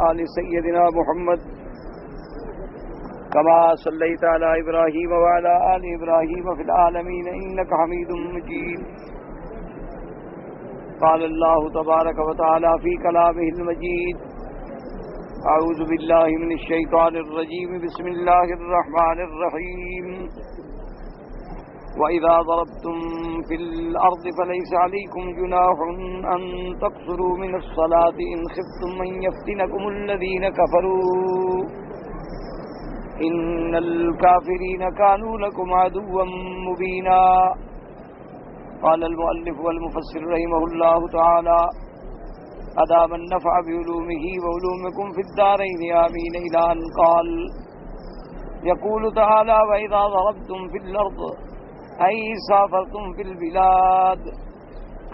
آل سيدنا محمد كما صليت على إبراهيم وعلى آل إبراهيم في العالمين إنك حميد مجيد. قال الله تبارك وتعالى في كلامه المجيد: أعوذ بالله من الشيطان الرجيم بسم الله الرحمن الرحيم. وإذا ضربتم في الأرض فليس عليكم جناح أن تقصروا من الصلاة إن خفتم أن يفتنكم الذين كفروا إن الكافرين كانوا لكم عدوا مبينا. قال المؤلف والمفسر رحمه الله تعالى: أدام النفع بعلومه وعلومكم في الدارين آمين. إلى أن قال: يقول تعالى: وإذا ضربتم في الأرض أي سافرتم في البلاد.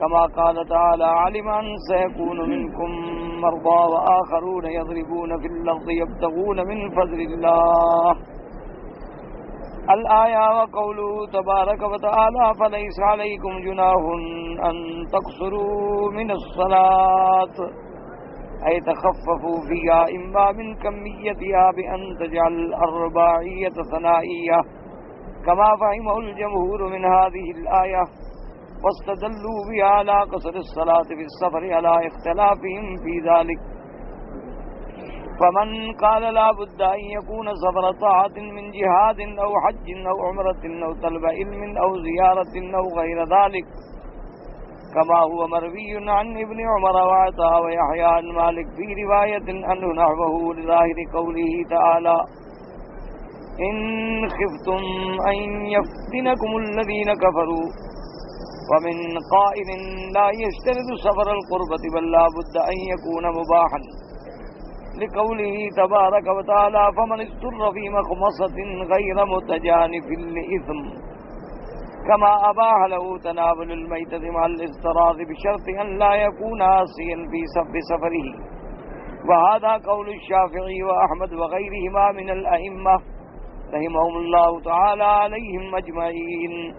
كما قال تعالى: علم أن سيكون منكم مرضى وآخرون يضربون في الأرض يبتغون من فضل الله. الآية. وقوله تبارك وتعالى: فليس عليكم جناح أن تقصروا من الصلاة أي تخففوا فيها إما من كميتها بأن تجعل الرباعية ثنائية كما فهمه الجمهور من هذه الآية، واستدلوا بها على قصر الصلاة في السفر على اختلافهم في ذلك. فمن قال لا بد أن يكون سفر طاعة من جهاد أو حج أو عمرة أو طلب علم أو زيارة أو غير ذلك، كما هو مروي عن ابن عمر وعطاء ويحيى عن مالك في رواية أنه نحوه لظاهر قوله تعالى: إن خفتم أن يفتنكم الذين كفروا. ومن قائل لا يشترط سفر القربة بل لا بد أن يكون مباحا، لقوله تبارك وتعالى: فمن اضطر في مخمصة غير متجانف لإثم، كما أباح له تناول الميتة مع الاضطرار بشرط أن لا يكون عاصيا في سفره. وهذا قول الشافعي وأحمد وغيرهما من الأئمة رحمهم الله تعالى عليهم أجمعين.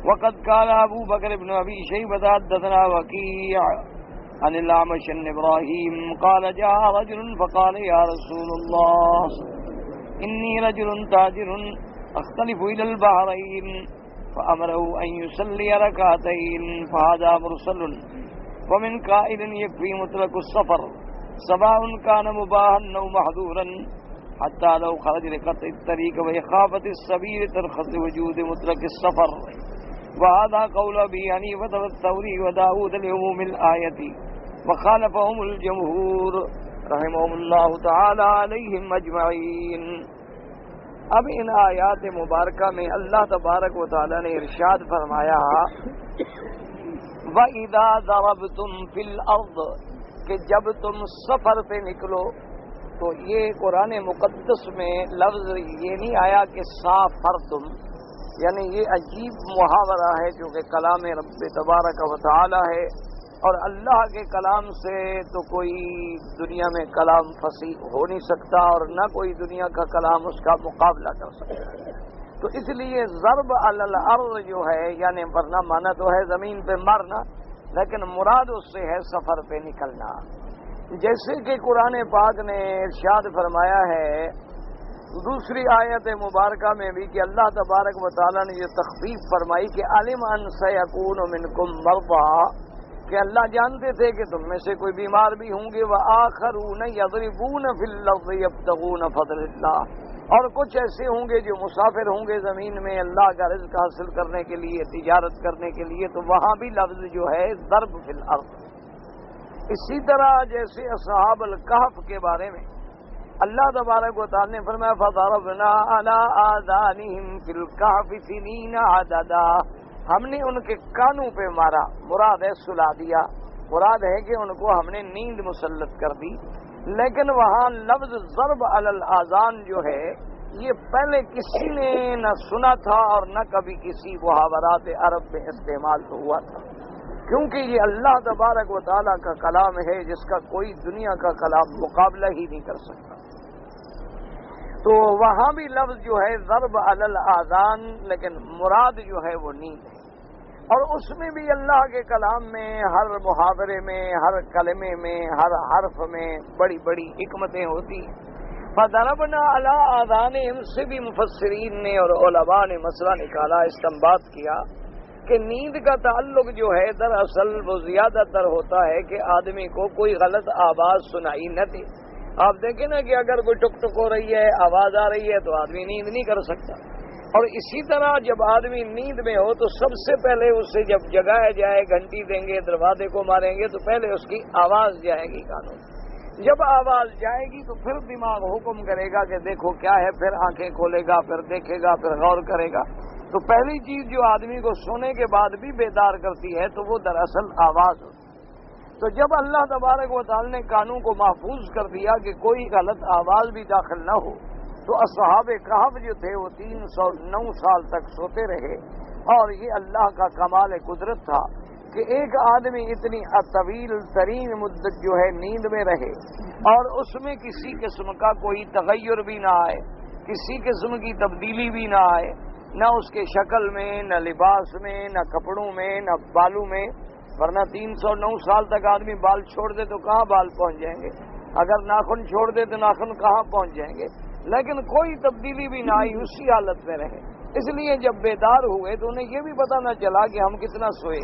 وقد قال أبو بكر بن أبي شيبة حدثنا وكيع عن الأعمش عن إبراهيم قال: جاء رجل فقال: يا رسول الله، إني رجل تاجر أختلف إلى البحرين، فأمره أن يصلي ركعتين، فهذا مرسل. ومن قائل يكفي مطلق السفر سواء كان مباحا أو محظورا حتى لو خرج لقطع الطريق وإخافة السبيل ترخص وجود مطلق السفر. وهذا قول أبي حنيفة والثوري وداود لعموم الآية، وخالفهم الجمهور رحمهم اللہ تعالی علیہم اجمعین. اب ان آیات مبارکہ میں اللہ تبارک و تعالی نے ارشاد فرمایا: وَإِذَا ضَرَبْتُمْ فِي الْأَرْضِ، کہ جب تم سفر پہ نکلو. تو یہ قرآن مقدس میں لفظ یہ نہیں آیا کہ سافرتم، یعنی یہ عجیب محاورہ ہے جو کہ کلام رب تبارک و تعالی ہے، اور اللہ کے کلام سے تو کوئی دنیا میں کلام فصیح ہو نہیں سکتا اور نہ کوئی دنیا کا کلام اس کا مقابلہ کر سکتا. تو اس لیے ضرب علی الارض جو ہے یعنی ورنہ مانا تو ہے زمین پہ مرنا، لیکن مراد اس سے ہے سفر پہ نکلنا. جیسے کہ قرآن پاک نے ارشاد فرمایا ہے دوسری آیت مبارکہ میں بھی کہ اللہ تبارک و تعالیٰ نے یہ تخفیف فرمائی کہ علم ان سیکون منکم مرضی، کہ اللہ جانتے تھے کہ تم میں سے کوئی بیمار بھی ہوں گے. وآخرون یضربون فی الارض یبتغون فضل اللہ، اور کچھ ایسے ہوں گے جو مسافر ہوں گے زمین میں اللہ کا رزق حاصل کرنے کے لیے، تجارت کرنے کے لیے. تو وہاں بھی لفظ جو ہے ضرب فی الارض. اسی طرح جیسے اصحاب الکہف کے بارے میں اللہ تبارک و تعالی نے فرمایا: فضربنا علی آذانہم فی الکہف سنین عددا، ہم نے ان کے کانوں پہ مارا. مراد ہے سلا دیا، مراد ہے کہ ان کو ہم نے نیند مسلط کر دی. لیکن وہاں لفظ ضرب علی الاذان جو ہے یہ پہلے کسی نے نہ سنا تھا اور نہ کبھی کسی محاورات عرب میں استعمال ہوا تھا، کیونکہ یہ اللہ تبارک و تعالیٰ کا کلام ہے جس کا کوئی دنیا کا کلام مقابلہ ہی نہیں کر سکتا. تو وہاں بھی لفظ جو ہے ضرب علی الاذان، لیکن مراد جو ہے وہ نیند ہے. اور اس میں بھی اللہ کے کلام میں ہر محاورے میں، ہر کلمے میں، ہر حرف میں بڑی بڑی حکمتیں ہوتی ہیں۔ فَضَرَبْنَا عَلَىٰ آذَانِهِمْ سے بھی مفسرین نے اور علماء نے مسئلہ نکالا، استنباط کیا کہ نیند کا تعلق جو ہے دراصل وہ زیادہ تر ہوتا ہے کہ آدمی کو کوئی غلط آواز سنائی نہ دے۔ آپ دیکھیں نا کہ اگر کوئی ٹک ٹک ہو رہی ہے، آواز آ رہی ہے، تو آدمی نیند نہیں کر سکتا۔ اور اسی طرح جب آدمی نیند میں ہو تو سب سے پہلے اسے جب جگایا جائے، گھنٹی دیں گے، دروازے کو ماریں گے، تو پہلے اس کی آواز جائے گی کانوں میں۔ جب آواز جائے گی تو پھر دماغ حکم کرے گا کہ دیکھو کیا ہے، پھر آنکھیں کھولے گا، پھر دیکھے گا، پھر غور کرے گا۔ تو پہلی چیز جو آدمی کو سونے کے بعد بھی بیدار کرتی ہے تو وہ دراصل آواز ہوتی ہے۔ تو جب اللہ تبارک و تعالی نے کانوں کو محفوظ کر دیا کہ کوئی غلط آواز بھی داخل نہ ہو، تو اصحاب کہف جو تھے وہ 309 سال تک سوتے رہے۔ اور یہ اللہ کا کمال قدرت تھا کہ ایک آدمی اتنی طویل ترین مدت جو ہے نیند میں رہے اور اس میں کسی قسم کا کوئی تغیر بھی نہ آئے، کسی قسم کی تبدیلی بھی نہ آئے، نہ اس کے شکل میں، نہ لباس میں، نہ کپڑوں میں، نہ بالوں میں۔ ورنہ 309 سال تک آدمی بال چھوڑ دے تو کہاں بال پہنچ جائیں گے، اگر ناخن چھوڑ دے تو ناخن کہاں پہنچ جائیں گے۔ لیکن کوئی تبدیلی بھی نہ آئی، اسی حالت میں رہے۔ اس لیے جب بیدار ہوئے تو انہیں یہ بھی پتہ نہ چلا کہ ہم کتنا سوئے۔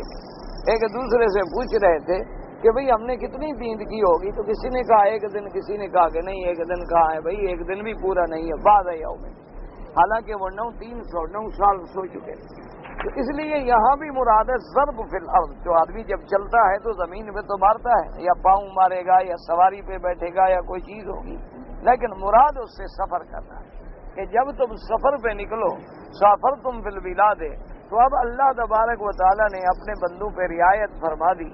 ایک دوسرے سے پوچھ رہے تھے کہ بھئی ہم نے کتنی نیند کی ہوگی، تو کسی نے کہا ایک دن، کسی نے کہا کہ نہیں ایک دن کہا ہے، بھئی ایک دن بھی پورا نہیں ہے، بعد یوم میں، حالانکہ وہ 309 سال سو چکے۔ تو اس لیے یہاں بھی مراد ہے ضرب فی الارض، جو آدمی جب چلتا ہے تو زمین پہ تو مارتا ہے، یا پاؤں مارے گا، یا سواری پہ بیٹھے گا، یا کوئی چیز ہوگی، لیکن مراد اس سے سفر کرنا ہے کہ جب تم سفر پہ نکلو، سافر تم فی البلاد، تو اب اللہ تبارک و تعالیٰ نے اپنے بندوں پہ رعایت فرما دی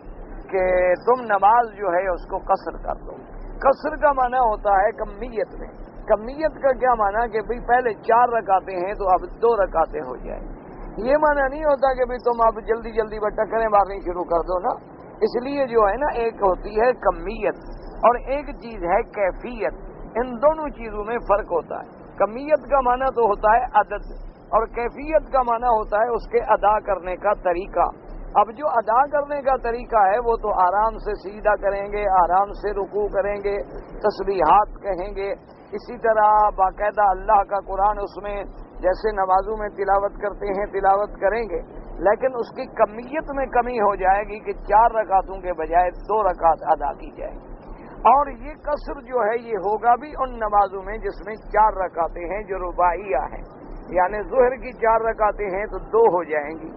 کہ تم نماز جو ہے اس کو قصر کر دو۔ قصر کا معنی ہوتا ہے کمیت میں۔ کمیت کا کیا معنی کہ بھئی پہلے 4 رکعتیں ہیں تو اب 2 رکعتیں ہو جائیں۔ یہ معنی نہیں ہوتا کہ بھئی تم اب جلدی جلدی ٹکریں مارنی شروع کر دو نا۔ اس لیے جو ہے نا، ایک ہوتی ہے کمیت اور ایک چیز ہے کیفیت۔ ان دونوں چیزوں میں فرق ہوتا ہے۔ کمیت کا معنی تو ہوتا ہے عدد، اور کیفیت کا معنی ہوتا ہے اس کے ادا کرنے کا طریقہ۔ اب جو ادا کرنے کا طریقہ ہے وہ تو آرام سے سجدہ کریں گے، آرام سے رکوع کریں گے، تسبیحات کہیں گے، اسی طرح باقاعدہ اللہ کا قرآن اس میں جیسے نمازوں میں تلاوت کرتے ہیں تلاوت کریں گے، لیکن اس کی کمیت میں کمی ہو جائے گی کہ 4 رکعتوں کے بجائے 2 رکعت ادا کی جائے گی۔ اور یہ قصر جو ہے یہ ہوگا بھی ان نمازوں میں جس میں 4 رکعتیں ہیں جو رباعیہ ہیں، یعنی ظہر کی 4 رکعتیں ہیں تو 2 ہو جائیں گی،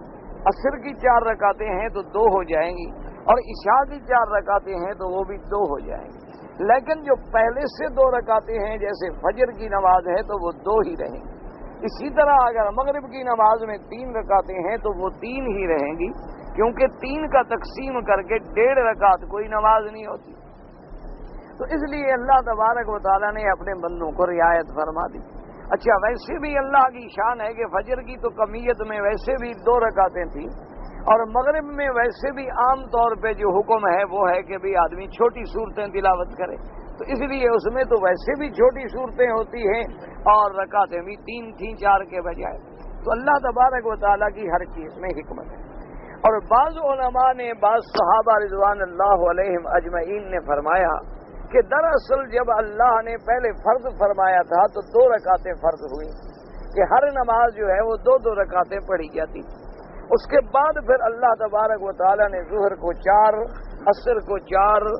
عصر کی 4 رکعتیں ہیں تو 2 ہو جائیں گی، اور عشاء کی 4 رکعتیں ہیں تو وہ بھی 2 ہو جائیں گی۔ لیکن جو پہلے سے 2 رکعتیں ہیں جیسے فجر کی نماز ہے تو وہ 2 ہی رہیں گی۔ اسی طرح اگر مغرب کی نماز میں 3 رکعتیں ہیں تو وہ 3 ہی رہیں گی، کیونکہ 3 کا تقسیم کر کے 1.5 رکعت کوئی نماز نہیں ہوتی۔ تو اس لیے اللہ تبارک و تعالیٰ نے اپنے بندوں کو رعایت فرما دی۔ اچھا، ویسے بھی اللہ کی شان ہے کہ فجر کی تو کمیت میں ویسے بھی 2 رکعتیں تھیں، اور مغرب میں ویسے بھی عام طور پہ جو حکم ہے وہ ہے کہ بھی آدمی چھوٹی صورتیں تلاوت کرے، تو اس لیے اس میں تو ویسے بھی چھوٹی صورتیں ہوتی ہیں اور رکعتیں بھی 3 تھیں 4 کے بجائے۔ تو اللہ تبارک و تعالیٰ کی ہر چیز میں حکمت ہے۔ اور بعض علماء نے، بعض صحابہ رضوان اللہ علیہم اجمعین نے فرمایا کہ دراصل جب اللہ نے پہلے فرض فرمایا تھا تو 2 رکعتیں فرض ہوئی، کہ ہر نماز جو ہے وہ 2 رکعتیں پڑھی جاتی تھی۔ اس کے بعد پھر اللہ تبارک و تعالیٰ نے ظہر کو 4، عصر کو 4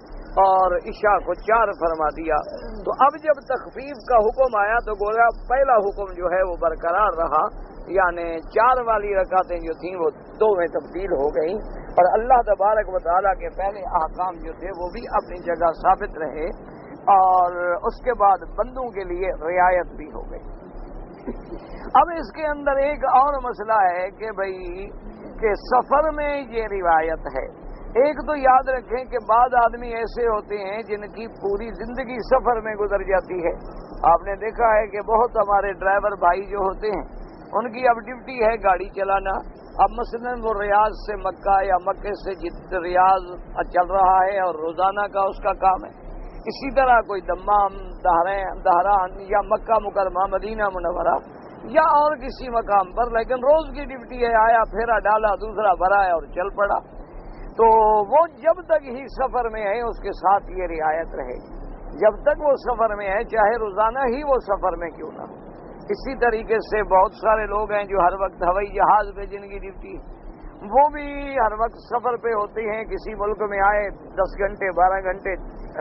اور عشاء کو 4 فرما دیا۔ تو اب جب تخفیف کا حکم آیا تو گویا پہلا حکم جو ہے وہ برقرار رہا، یعنی 4 والی رکعتیں جو تھیں وہ 2 میں تبدیل ہو گئیں، اور اللہ تبارک و تعالیٰ کے پہلے احکام جو تھے وہ بھی اپنی جگہ ثابت رہے، اور اس کے بعد بندوں کے لیے رعایت بھی ہو گئی۔ اب اس کے اندر ایک اور مسئلہ ہے کہ بھئی کہ سفر میں یہ روایت ہے۔ ایک تو یاد رکھیں کہ بعض آدمی ایسے ہوتے ہیں جن کی پوری زندگی سفر میں گزر جاتی ہے۔ آپ نے دیکھا ہے کہ بہت ہمارے ڈرائیور بھائی جو ہوتے ہیں ان کی اب ڈیوٹی ہے گاڑی چلانا۔ اب مثلاً وہ ریاض سے مکہ یا مکے سے ریاض چل رہا ہے اور روزانہ کا اس کا کام ہے۔ اسی طرح کوئی دمام، دہران یا مکہ مکرمہ، مدینہ منورہ، یا اور کسی مقام پر، لیکن روز کی ڈیوٹی ہے، آیا پھیرا ڈالا، دوسرا بھرایا اور چل پڑا، تو وہ جب تک ہی سفر میں ہے اس کے ساتھ یہ رعایت رہے، جب تک وہ سفر میں ہے، چاہے روزانہ ہی وہ سفر میں کیوں نہ ہو۔ اسی طریقے سے بہت سارے لوگ ہیں جو ہر وقت ہوائی جہاز پہ جن کی ڈیوٹی ہے، وہ بھی ہر وقت سفر پہ ہوتے ہیں، کسی ملک میں آئے 10 گھنٹے 12 گھنٹے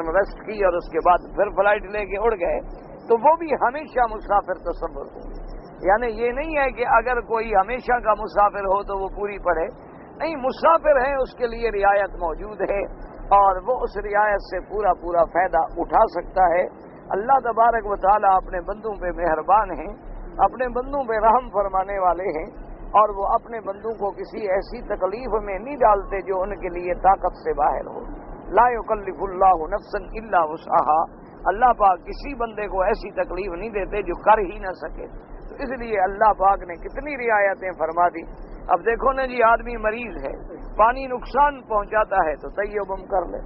ریسٹ کی اور اس کے بعد پھر فلائٹ لے کے اڑ گئے، تو وہ بھی ہمیشہ مسافر تصور ہوں۔ یعنی یہ نہیں ہے کہ اگر کوئی ہمیشہ کا مسافر ہو تو وہ پوری پڑھے، نہیں، مسافر ہے اس کے لیے رعایت موجود ہے اور وہ اس رعایت سے پورا فائدہ اٹھا سکتا ہے۔ اللہ تبارک و تعالیٰ اپنے بندوں پہ مہربان ہیں، اپنے بندوں پہ رحم فرمانے والے ہیں، اور وہ اپنے بندوں کو کسی ایسی تکلیف میں نہیں ڈالتے جو ان کے لیے طاقت سے باہر ہو۔ لا یکلف اللہ نفسا الا وسعها، اللہ پاک کسی بندے کو ایسی تکلیف نہیں دیتے جو کر ہی نہ سکے، تو اس لیے اللہ پاک نے کتنی رعایتیں فرما دی۔ اب دیکھو نا جی، آدمی مریض ہے، پانی نقصان پہنچاتا ہے تو تیمم کر لے۔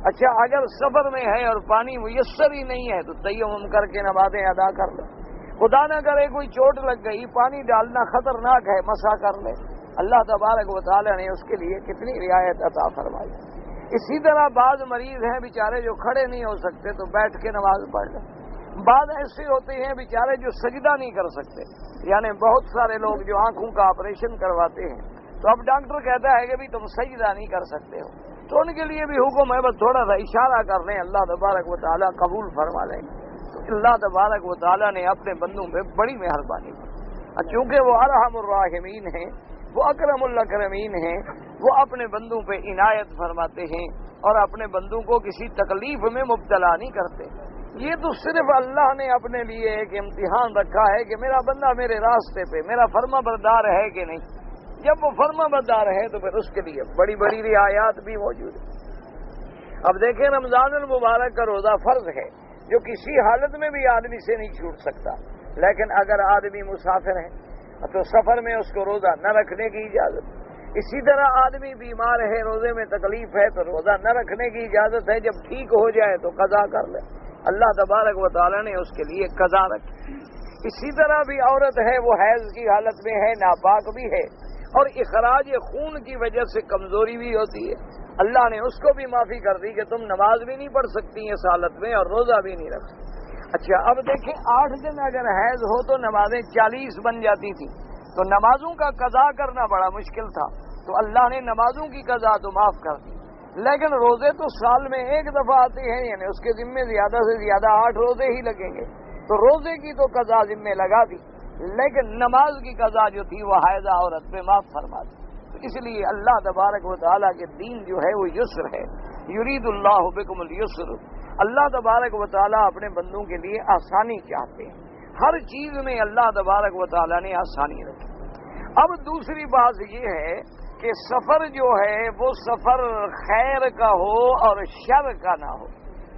اچھا، اگر سفر میں ہے اور پانی میسر ہی نہیں ہے تو تیمم کر کے نمازیں ادا کر لے۔ خدا نہ کرے کوئی چوٹ لگ گئی، پانی ڈالنا خطرناک ہے، مسا کر لے۔ اللہ تبارک و تعالی نے اس کے لیے کتنی رعایت عطا فرمائی۔ اسی طرح بعض مریض ہیں بیچارے جو کھڑے نہیں ہو سکتے تو بیٹھ کے نماز پڑھ لیں۔ بعض ایسے ہوتے ہیں بیچارے جو سجدہ نہیں کر سکتے، یعنی بہت سارے لوگ جو آنکھوں کا آپریشن کرواتے ہیں تو اب ڈاکٹر کہتا ہے کہ بھی تم سجدہ نہیں کر سکتے ہو، تو ان کے لیے بھی حکم ہے بس تھوڑا سا اشارہ کر لیں، اللہ تبارک و تعالیٰ قبول فرما لیں۔ تو اللہ تبارک و تعالیٰ نے اپنے بندوں پہ بڑی مہربانی کی، چونکہ وہ ارحم الراحمین ہیں، وہ اکرم الاکرمین ہیں، وہ اپنے بندوں پہ عنایت فرماتے ہیں اور اپنے بندوں کو کسی تکلیف میں مبتلا نہیں کرتے۔ یہ تو صرف اللہ نے اپنے لیے ایک امتحان رکھا ہے کہ میرا بندہ میرے راستے پہ میرا فرما بردار ہے کہ نہیں۔ جب وہ فرما بردار ہے تو پھر اس کے لیے بڑی بڑی رعایات بھی موجود ہیں۔ اب دیکھیں، رمضان المبارک کا روزہ فرض ہے جو کسی حالت میں بھی آدمی سے نہیں چھوٹ سکتا، لیکن اگر آدمی مسافر ہے تو سفر میں اس کو روزہ نہ رکھنے کی اجازت۔ اسی طرح آدمی بیمار ہے، روزے میں تکلیف ہے تو روزہ نہ رکھنے کی اجازت ہے، جب ٹھیک ہو جائے تو قضا کر لے۔ اللہ تبارک و تعالیٰ نے اس کے لیے قضا رکھی۔ اسی طرح بھی عورت ہے، وہ حیض کی حالت میں ہے، ناپاک بھی ہے اور اخراج خون کی وجہ سے کمزوری بھی ہوتی ہے، اللہ نے اس کو بھی معافی کر دی کہ تم نماز بھی نہیں پڑھ سکتی اس حالت میں اور روزہ بھی نہیں رکھ سکتی۔ اچھا، اب دیکھیں 8 دن اگر حیض ہو تو نمازیں 40 بن جاتی تھی، تو نمازوں کا قضا کرنا بڑا مشکل تھا، تو اللہ نے نمازوں کی قضا تو معاف کر دی، لیکن روزے تو سال میں ایک دفعہ آتے ہیں، یعنی اس کے ذمے زیادہ سے زیادہ 8 روزے ہی لگیں گے، تو روزے کی تو قضا ذمے لگا دی، لیکن نماز کی قضا جو تھی وہ حائضہ عورت پہ معاف فرما دی۔ تو اس لیے اللہ تبارک و تعالیٰ کے دین جو ہے وہ یسر ہے، یرید اللہ بکم الیسر۔ اللہ تبارک و تعالیٰ اپنے بندوں کے لیے آسانی چاہتے ہیں، ہر چیز میں اللہ تبارک و تعالیٰ نے آسانی رکھی۔ اب دوسری بات یہ ہے کہ سفر جو ہے وہ سفر خیر کا ہو اور شر کا نہ ہو۔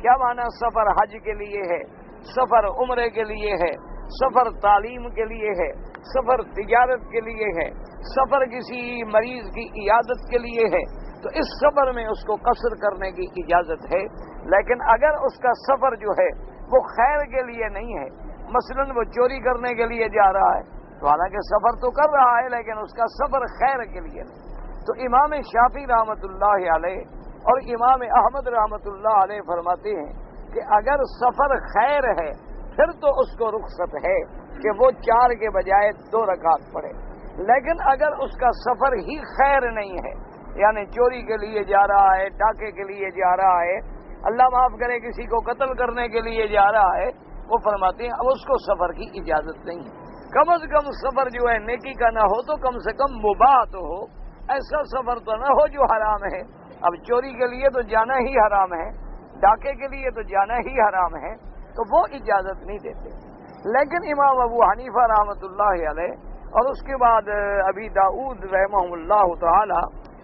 کیا معنی؟ سفر حج کے لیے ہے، سفر عمرے کے لیے ہے، سفر تعلیم کے لیے ہے، سفر تجارت کے لیے ہے، سفر کسی مریض کی عیادت کے لیے ہے، تو اس سفر میں اس کو قصر کرنے کی اجازت ہے۔ لیکن اگر اس کا سفر جو ہے وہ خیر کے لیے نہیں ہے، مثلا وہ چوری کرنے کے لیے جا رہا ہے، تو حالانکہ سفر تو کر رہا ہے لیکن اس کا سفر خیر کے لیے نہیں، تو امام شافعی رحمۃ اللہ علیہ اور امام احمد رحمۃ اللہ علیہ فرماتے ہیں کہ اگر سفر خیر ہے پھر تو اس کو رخصت ہے کہ وہ 4 کے بجائے 2 رکعت پڑھے، لیکن اگر اس کا سفر ہی خیر نہیں ہے، یعنی چوری کے لیے جا رہا ہے، ڈاکے کے لیے جا رہا ہے، اللہ معاف کرے کسی کو قتل کرنے کے لیے جا رہا ہے، وہ فرماتے ہیں اب اس کو سفر کی اجازت نہیں ہے۔ کم از کم سفر جو ہے نیکی کا نہ ہو تو کم سے کم مباح تو ہو، ایسا سفر تو نہ ہو جو حرام ہے۔ اب چوری کے لیے تو جانا ہی حرام ہے، ڈاکے کے لیے تو جانا ہی حرام ہے، تو وہ اجازت نہیں دیتے۔ لیکن امام ابو حنیفہ رحمۃ اللہ علیہ اور اس کے بعد ابی داؤد رحمہ اللہ تعالی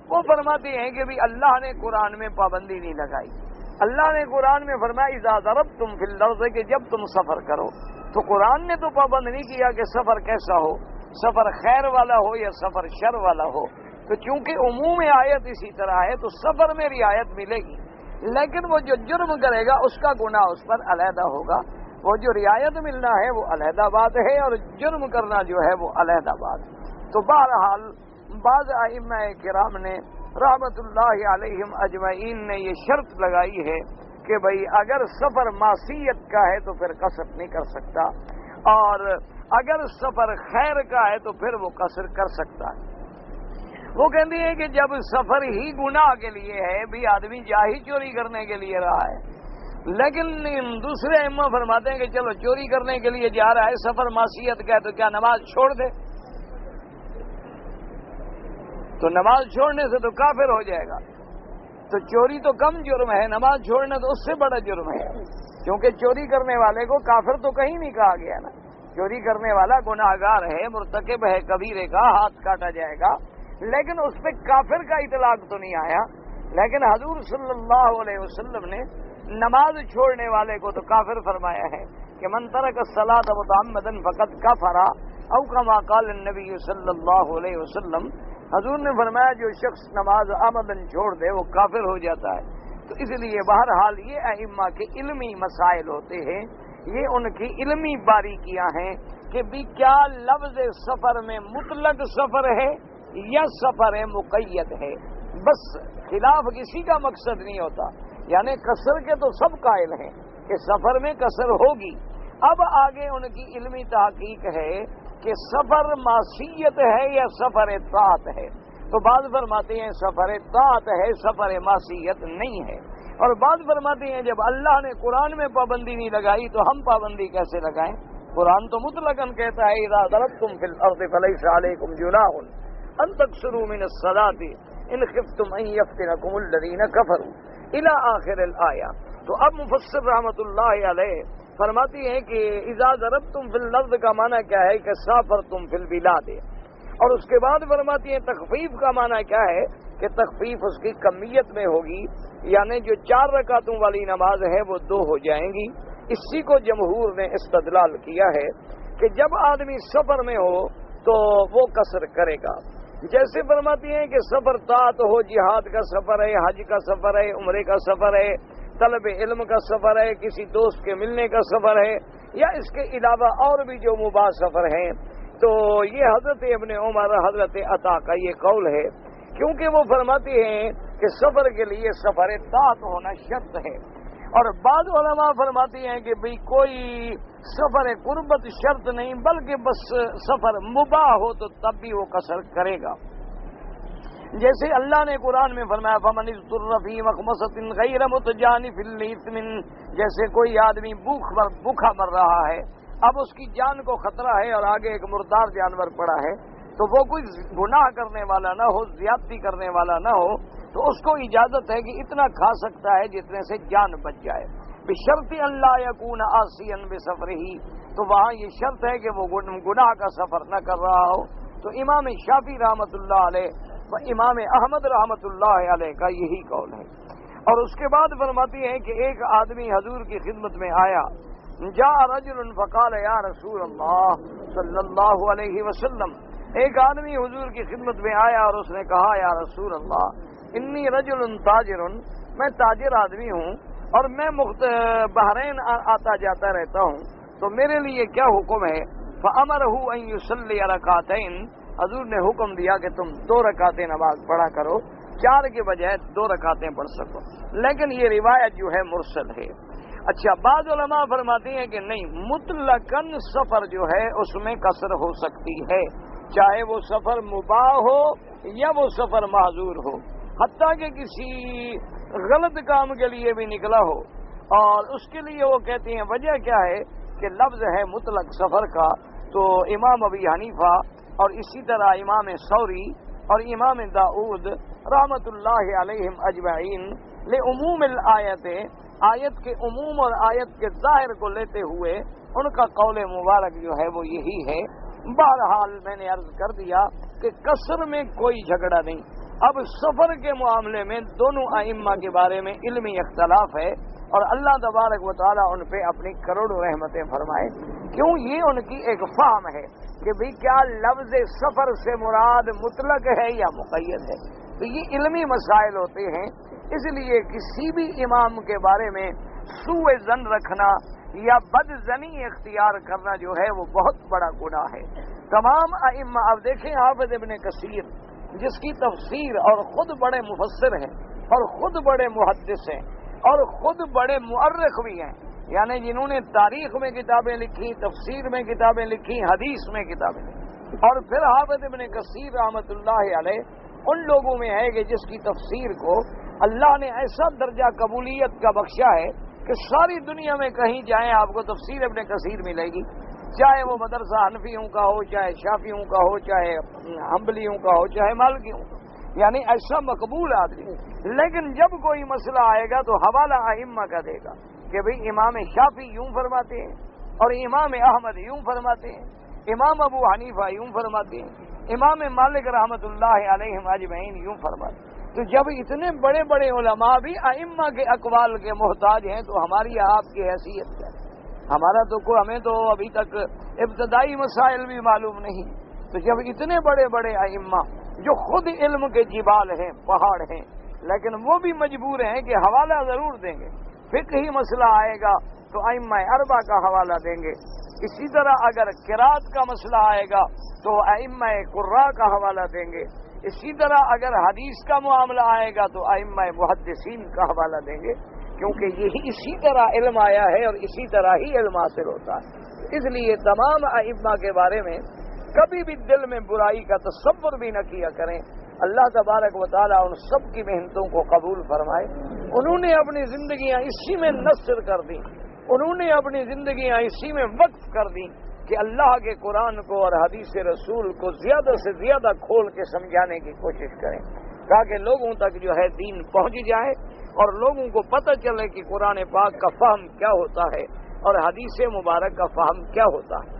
وہ فرماتے ہیں کہ بھی اللہ نے قرآن میں پابندی نہیں لگائی۔ اللہ نے قرآن میں فرمایا اذا ضربتم فی الارض، کہ جب تم سفر کرو، تو قرآن نے تو پابند نہیں کیا کہ سفر کیسا ہو، سفر خیر والا ہو یا سفر شر والا ہو، تو چونکہ عموم آیت اسی طرح ہے تو سفر میں رعایت ملے گی، لیکن وہ جو جرم کرے گا اس کا گناہ اس پر علیحدہ ہوگا۔ وہ جو رعایت ملنا ہے وہ علیحدہ بات ہے، اور جرم کرنا جو ہے وہ علیحدہ بات۔ تو بہرحال بعض ائمہ کرام نے رحمت اللہ علیہم اجمعین نے یہ شرط لگائی ہے کہ بھئی اگر سفر معصیت کا ہے تو پھر قصر نہیں کر سکتا، اور اگر سفر خیر کا ہے تو پھر وہ قصر کر سکتا ہے۔ وہ کہتے ہیں کہ جب سفر ہی گناہ کے لیے ہے، بھی آدمی جا ہی چوری کرنے کے لیے رہا ہے، لیکن دوسرے ائمہ فرماتے ہیں کہ چلو چوری کرنے کے لیے جا رہا ہے، سفر معصیت کا ہے تو کیا نماز چھوڑ دے؟ تو نماز چھوڑنے سے تو کافر ہو جائے گا۔ تو چوری تو کم جرم ہے، نماز چھوڑنا تو اس سے بڑا جرم ہے، کیونکہ چوری کرنے والے کو کافر تو کہیں نہیں کہا گیا نا۔ چوری کرنے والا گناہگار ہے، مرتکب ہے کبیرے کا، ہاتھ کاٹا جائے گا، لیکن اس پہ کافر کا اطلاق تو نہیں آیا۔ لیکن حضور صلی اللہ علیہ وسلم نے نماز چھوڑنے والے کو تو کافر فرمایا ہے کہ من ترک الصلاۃ متعمدا فقد کفر، او کما قال النبی صلی اللہ علیہ وسلم۔ حضور نے فرمایا جو شخص نماز عمدن چھوڑ دے وہ کافر ہو جاتا ہے۔ تو اس لیے بہرحال یہ ائمہ کے علمی مسائل ہوتے ہیں، یہ ان کی علمی باریکیاں ہیں کہ بھی کیا لفظ سفر میں مطلق سفر ہے یا سفر مقید ہے۔ بس خلاف کسی کا مقصد نہیں ہوتا، یعنی قصر کے تو سب قائل ہیں کہ سفر میں قصر ہوگی۔ اب آگے ان کی علمی تحقیق ہے کہ سفر معصیت ہے یا سفر طاعت ہے۔ تو بعض فرماتے ہیں سفر طاعت ہے، سفر معصیت نہیں ہے، اور بعض فرماتے ہیں جب اللہ نے قرآن میں پابندی نہیں لگائی تو ہم پابندی کیسے لگائیں؟ قرآن تو مطلقاً کہتا ہے اذا ضربتم فی الارض فلیس علیکم جناح ان تقصروا من الصلاة ان خفتم ان یفتنکم الذین کفروا الی آخر الآیہ۔ تو اب مفسر رحمت اللہ علیہ فرماتی ہیں کہ اذا ضربتم فی الارض کا معنی کیا ہے کہ سافرتم فی البلاد، اور اس کے بعد فرماتی ہیں تخفیف کا معنی کیا ہے کہ تخفیف اس کی کمیت میں ہوگی، یعنی جو 4 رکعتوں والی نماز ہے وہ 2 ہو جائیں گی۔ اسی کو جمہور نے استدلال کیا ہے کہ جب آدمی سفر میں ہو تو وہ قصر کرے گا۔ جیسے فرماتی ہیں کہ سفر طاعت ہو، جہاد کا سفر ہے، حج کا سفر ہے، عمرے کا سفر ہے، طلب علم کا سفر ہے، کسی دوست کے ملنے کا سفر ہے، یا اس کے علاوہ اور بھی جو مباح سفر ہیں۔ تو یہ حضرت ابن عمر، حضرت عطا کا یہ قول ہے، کیونکہ وہ فرماتے ہیں کہ سفر کے لیے سفر طاعت ہونا شرط ہے، اور بعض علماء فرماتے ہیں کہ بھئی کوئی سفر قربت شرط نہیں، بلکہ بس سفر مباح ہو تو تب بھی وہ قصر کرے گا۔ جیسے اللہ نے قرآن میں فرمایا فمن اضطر فی مخمصۃ غیر متجانف لإثم، جیسے کوئی آدمی بھوکا مر رہا ہے، اب اس کی جان کو خطرہ ہے اور آگے ایک مردار جانور پڑا ہے، تو وہ کوئی گناہ کرنے والا نہ ہو، زیادتی کرنے والا نہ ہو، تو اس کو اجازت ہے کہ اتنا کھا سکتا ہے جتنے سے جان بچ جائے، بشرط اللہ یکون عاصیا بسفرہ۔ تو وہاں یہ شرط ہے کہ وہ گناہ کا سفر نہ کر رہا ہو۔ تو امام شافعی رحمۃ اللہ علیہ و امام احمد رحمۃ اللہ علیہ کا یہی قول ہے۔ اور اس کے بعد فرماتی ہیں کہ ایک آدمی حضور کی خدمت میں آیا، جاء رجل فقال یا رسول اللہ صلی اللہ علیہ وسلم، ایک آدمی حضور کی خدمت میں آیا اور اس نے کہا یا رسول اللہ انی رجل تاجر، میں تاجر آدمی ہوں اور میں بحرین آتا جاتا رہتا ہوں، تو میرے لیے کیا حکم ہے؟ فأمرہ ان یصلی رکعتین، حضور نے حکم دیا کہ تم 2 رکعتیں نماز پڑھا کرو، 4 کے بجائے 2 رکعتیں پڑھ سکو، لیکن یہ روایت جو ہے مرسل ہے۔ اچھا، بعض علماء فرماتے ہیں کہ نہیں، مطلقاً سفر جو ہے اس میں قصر ہو سکتی ہے، چاہے وہ سفر مباح ہو یا وہ سفر معذور ہو، حتیٰ کہ کسی غلط کام کے لیے بھی نکلا ہو، اور اس کے لیے وہ کہتے ہیں وجہ کیا ہے کہ لفظ ہے مطلق سفر کا۔ تو امام ابی حنیفہ اور اسی طرح امام ثوری اور امام داؤد رحمت اللہ علیہم اجمعین لعموم الآیت، آیت کے عموم اور آیت کے ظاہر کو لیتے ہوئے ان کا قول مبارک جو ہے وہ یہی ہے۔ بہرحال میں نے عرض کر دیا کہ قصر میں کوئی جھگڑا نہیں۔ اب سفر کے معاملے میں دونوں ائمہ کے بارے میں علمی اختلاف ہے، اور اللہ تبارک و تعالیٰ ان پہ اپنی کروڑوں رحمتیں فرمائے، کیوں یہ ان کی ایک فہم ہے کہ بھئی کیا لفظ سفر سے مراد مطلق ہے یا مقید ہے۔ تو یہ علمی مسائل ہوتے ہیں، اس لیے کسی بھی امام کے بارے میں سوء ظن رکھنا یا بد زنی اختیار کرنا جو ہے وہ بہت بڑا گناہ ہے۔ تمام ائمہ، اب دیکھیں حافظ ابن کثیر جس کی تفسیر اور خود بڑے مفسر ہیں اور خود بڑے محدث ہیں اور خود بڑے مؤرخ بھی ہیں، یعنی جنہوں نے تاریخ میں کتابیں لکھی، تفسیر میں کتابیں لکھی، حدیث میں کتابیں لکھی، اور پھر حافظ ابن کثیر رحمۃ اللہ علیہ ان لوگوں میں ہے کہ جس کی تفسیر کو اللہ نے ایسا درجہ قبولیت کا بخشا ہے کہ ساری دنیا میں کہیں جائیں آپ کو تفسیر ابن کثیر ملے گی، چاہے وہ مدرسہ حنفیوں کا ہو، چاہے شافیوں کا ہو، چاہے حنبلیوں کا ہو، چاہے مالکیوں کا، یعنی ایسا مقبول آدمی۔ لیکن جب کوئی مسئلہ آئے گا تو حوالہ ائمہ کا دے گا کہ بھئی امام شافی یوں فرماتے ہیں اور امام احمد یوں فرماتے ہیں، امام ابو حنیفہ یوں فرماتے ہیں، امام مالک رحمۃ اللہ علیہم اجمعین یوں فرماتے ہیں۔ تو جب اتنے بڑے بڑے علماء بھی ائمہ کے اقوال کے محتاج ہیں تو ہماری آپ کی حیثیت کیا ہے؟ ہمارا تو ہمیں تو ابھی تک ابتدائی مسائل بھی معلوم نہیں۔ تو جب اتنے بڑے بڑے ائمہ جو خود علم کے جبال ہیں، پہاڑ ہیں، لیکن وہ بھی مجبور ہیں کہ حوالہ ضرور دیں گے، فقہی مسئلہ آئے گا تو ائمہ اربعہ کا حوالہ دیں گے، اسی طرح اگر قرات کا مسئلہ آئے گا تو ائمہ قراء کا حوالہ دیں گے، اسی طرح اگر حدیث کا معاملہ آئے گا تو ائمہ محدثین کا حوالہ دیں گے، کیونکہ یہی اسی طرح علم آیا ہے اور اسی طرح ہی علم حاصل ہوتا ہے۔ اس لیے تمام ائمہ کے بارے میں کبھی بھی دل میں برائی کا تصور بھی نہ کیا کریں۔ اللہ تبارک و تعالیٰ ان سب کی محنتوں کو قبول فرمائے۔ انہوں نے اپنی زندگیاں اسی میں نثر کر دیں، انہوں نے اپنی زندگیاں اسی میں وقف کر دیں کہ اللہ کے قرآن کو اور حدیث رسول کو زیادہ سے زیادہ کھول کے سمجھانے کی کوشش کریں تاکہ لوگوں تک جو ہے دین پہنچ جائے اور لوگوں کو پتہ چلے کہ قرآن پاک کا فہم کیا ہوتا ہے اور حدیث مبارک کا فہم کیا ہوتا ہے۔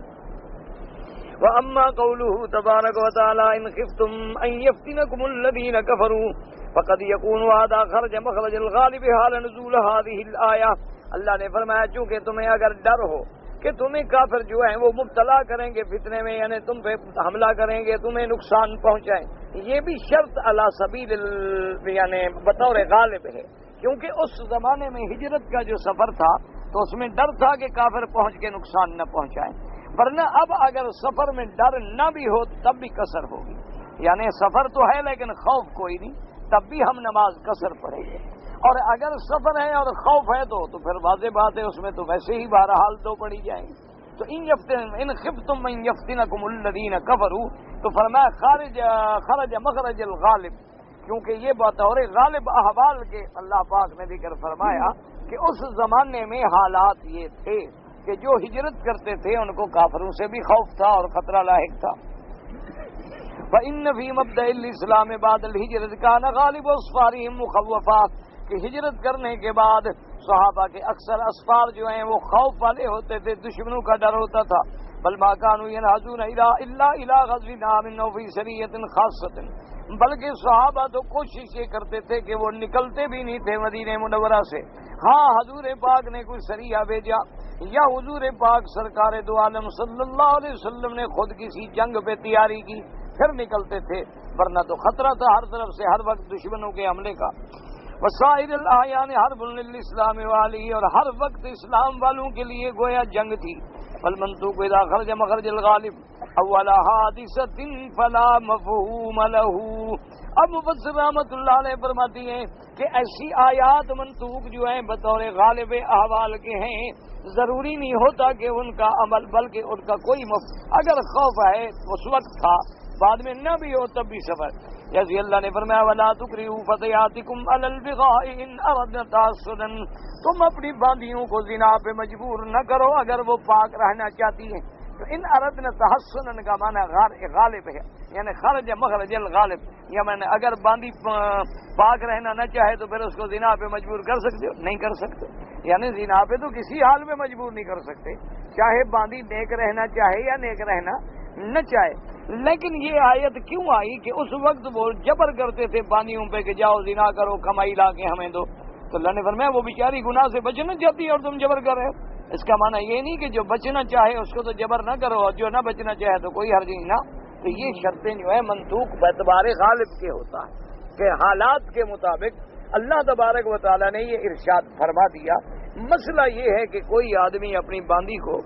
وَأَمَّا قَوْلُهُ تَبَارَكَ وَتَعَالَىٰ إِنْ خِفْتُمْ أَنْ يَفْتِنَكُمُ الَّذِينَ كَفَرُوا فَقَدْ يَكُونُ هَٰذَا خَرْجَ مَخْرَجَ الْغَالِبِ حَالَ نُزُولِ هَٰذِهِ الْآيَةِ۔ اللہ نے فرمایا چونکہ تمہیں اگر ڈر ہو کہ تمہیں کافر جو ہیں وہ مبتلا کریں گے فتنے میں، یعنی تم پہ حملہ کریں گے، تمہیں نقصان پہنچائیں، یہ بھی شرط علی سبیل یعنی بطور غالب ہے، کیونکہ اس زمانے میں ہجرت کا جو سفر تھا تو اس میں ڈر تھا کہ کافر پہنچ کے نقصان نہ پہنچائیں، ورنہ اب اگر سفر میں ڈر نہ بھی ہو تب بھی قصر ہوگی، یعنی سفر تو ہے لیکن خوف کوئی نہیں، تب بھی ہم نماز قصر پڑھیں گے، اور اگر سفر ہے اور خوف ہے تو پھر واضح بات ہے اس میں تو ویسے ہی بہرحال دو پڑی جائیں گی۔ تو ان خفتم ان یفتنکم الذین کفروا تو فرمایا خرج مخرج الغالب، کیونکہ یہ بطور غالب احوال کے اللہ پاک نے ذکر فرمایا کہ اس زمانے میں حالات یہ تھے کہ جو ہجرت کرتے تھے ان کو کافروں سے بھی خوف تھا اور خطرہ لاحق تھا۔ فإن فی مبدأ الاسلام بعد الہجرت کان غالب اسفارہم مخوفا، کہ ہجرت کرنے کے بعد صحابہ کے اکثر اسفار جو ہیں وہ خوف والے ہوتے تھے، دشمنوں کا ڈر ہوتا تھا۔ بل ما كانوا ينهزون الا الى غزو نام فی سریۃ خاصۃ، بلکہ صحابہ تو کوشش یہ کرتے تھے کہ وہ نکلتے بھی نہیں تھے مدینہ منورہ سے، ہاں حضور پاک نے کوئی سریہ بھیجا یا حضور پاک سرکار دو عالم صلی اللہ علیہ وسلم نے خود کسی جنگ پہ تیاری کی پھر نکلتے تھے، ورنہ تو خطرہ تھا ہر طرف سے ہر وقت دشمنوں کے حملے کا۔ وسائر الاعیان حرب للاسلام والی، اور ہر وقت اسلام والوں کے لیے گویا جنگ تھی۔ فالمنطوق اذا خرج مخرج الغالب اول حادثۃ فلا مفہوم له۔ اب مفسر رحمۃ اللہ علیہ فرماتی ہیں کہ ایسی آیات منطوق جو ہیں بطور غالب احوال کے ہیں، ضروری نہیں ہوتا کہ ان کا عمل، بلکہ ان کا کوئی اگر خوف ہے اس وقت تھا، بعد میں نہ بھی ہو تب بھی سفر، جیسے اللہ نے فرمایا وَلَا تُكْرِهُوا فَتَيَاتِكُمْ عَلَى الْبِغَاءِ إِنْ أَرَدْنَ تَحَصُّنًا، تم اپنی باندیوں کو زنا پہ مجبور نہ کرو اگر وہ پاک رہنا چاہتی ہیں۔ تو ان اردن تحسن کا معنی غالب ہے، یعنی خرج مخرج الغالب، یعنی اگر باندی پاک رہنا نہ چاہے تو پھر اس کو زنا پہ مجبور کر سکتے ہو؟ نہیں کر سکتے، یعنی زنا پہ تو کسی حال میں مجبور نہیں کر سکتے، چاہے باندی نیک رہنا چاہے یا نیک رہنا نہ چاہے۔ لیکن یہ آیت کیوں آئی کہ اس وقت وہ جبر کرتے تھے باندیوں پہ کہ جاؤ زنا کرو، کمائی لا کے ہمیں دو، تو اللہ نے فرمایا وہ بیچاری گناہ سے بچنا چاہتی ہے اور تم جبر کر رہے ہو۔ اس کا معنی یہ نہیں کہ جو بچنا چاہے اس کو تو جبر نہ کرو اور جو نہ بچنا چاہے تو کوئی حرج نہیں نہ۔ تو یہ شرطیں جو ہے منطوق باعتبار غالب کے ہوتا ہے کہ حالات کے مطابق اللہ تبارک و تعالیٰ نے یہ ارشاد فرما دیا مسئلہ یہ ہے کہ کوئی آدمی اپنی باندی کو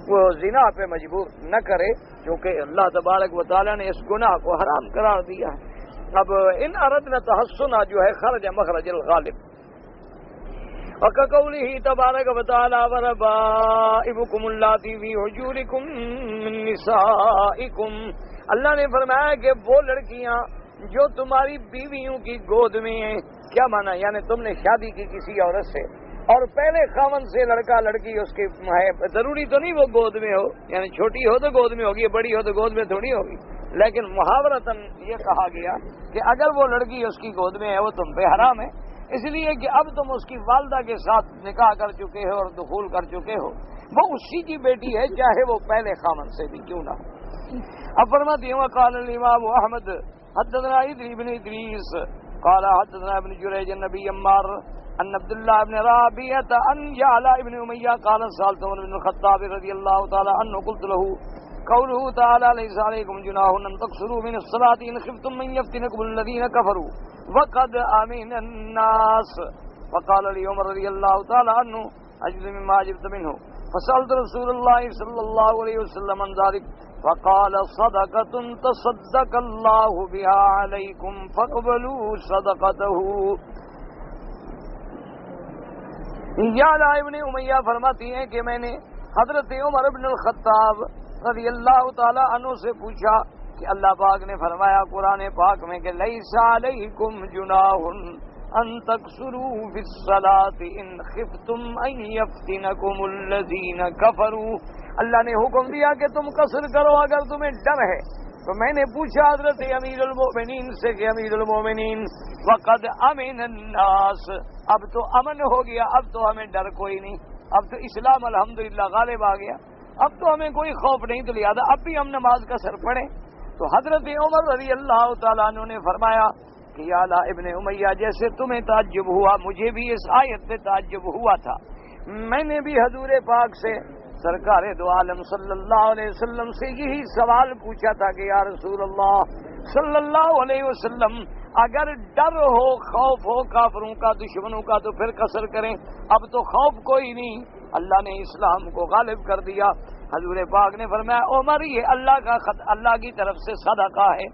وہ زنا پہ مجبور نہ کرے، کیونکہ اللہ تبارک و تعالیٰ نے اس گناہ کو حرام قرار دیا ہے۔ اب ان اردنا تحسنا جو ہے خرج مخرج الغالب، وَكَقَوْلِهِ تَبَارَكَ وَتَعَالَى وَرَبَائِبُكُمُ اللَّاتِي فِي حُجُورِكُم مِّن نِّسَائِكُمْ، اللہ نے فرمایا کہ وہ لڑکیاں جو تمہاری بیویوں کی گود میں ہیں۔ کیا مانا؟ یعنی تم نے شادی کی کسی عورت سے اور پہلے خاوند سے لڑکا لڑکی اس کی ہے، ضروری تو نہیں وہ گود میں ہو، یعنی چھوٹی ہو تو گود میں ہوگی، بڑی ہو تو گود میں تھوڑی ہوگی، لیکن محاورتاً یہ کہا گیا کہ اگر وہ لڑکی اس کی گود میں ہے وہ تم پہ حرام ہے، اس لیے کہ اب تم اس کی والدہ کے ساتھ نکاح کر چکے ہو اور دخول کر چکے ہو، وہ اسی کی بیٹی ہے چاہے وہ پہلے خاوند سے بھی کیوں نہ ہو۔ اب فرماتی ہوں قال الامام احمد حدثنا ابن ادریس قال حدثنا ابن جریج النبی عمار ان عبد الله بن رابعة ان يعلى ابن امیہ قال سألت عمر بن الخطاب رضی اللہ تعالی عنہ قلت له قوله تعالى ليس عليكم جناح ان تقصروا من الصلاة ان خفتم من يفتنكم الذين كفروا وقد امن الناس فقال لي عمر رضی اللہ تعالی عنہ اجد مما عجبت منه فسألت رسول الله صلی اللہ علیہ وسلم عن ذلك فقال صدقة تصدق الله بها عليكم فاقبلوا صدقته۔ یعلا ابن امیہ فرماتی ہیں کہ میں نے حضرت عمر بن الخطاب رضی اللہ تعالی عنہ سے پوچھا کہ اللہ پاک نے فرمایا قرآن پاک میں کہ لیس علیکم جناح ان تقصروا فی الصلاة ان خفتم ان یفتنکم الذین کفروا، اللہ نے حکم دیا کہ تم قصر کرو اگر تمہیں ڈر ہے۔ تو میں نے پوچھا حضرت امیر المؤمنین سے کہ امیر المؤمنین وقد امن الناس، اب تو امن ہو گیا، اب تو ہمیں ڈر کوئی نہیں، اب تو اسلام الحمدللہ غالب آ گیا، اب تو ہمیں کوئی خوف نہیں، تو لہٰذا اب بھی ہم نماز کا سر پڑھیں۔ تو حضرت عمر رضی اللہ تعالیٰ عنہ نے فرمایا کہ یا لا ابن امیہ جیسے تمہیں تعجب ہوا مجھے بھی اس آیت پہ تعجب ہوا تھا، میں نے بھی حضور پاک سے سرکار دو عالم صلی اللہ علیہ وسلم سے یہی سوال پوچھا تھا کہ یا رسول اللہ صلی اللہ علیہ وسلم اگر ڈر ہو خوف ہو کافروں کا دشمنوں کا تو پھر قصر کریں، اب تو خوف کوئی نہیں، اللہ نے اسلام کو غالب کر دیا۔ حضور پاک نے فرمایا عمر یہ اللہ کا اللہ کی طرف سے صدقہ ہے،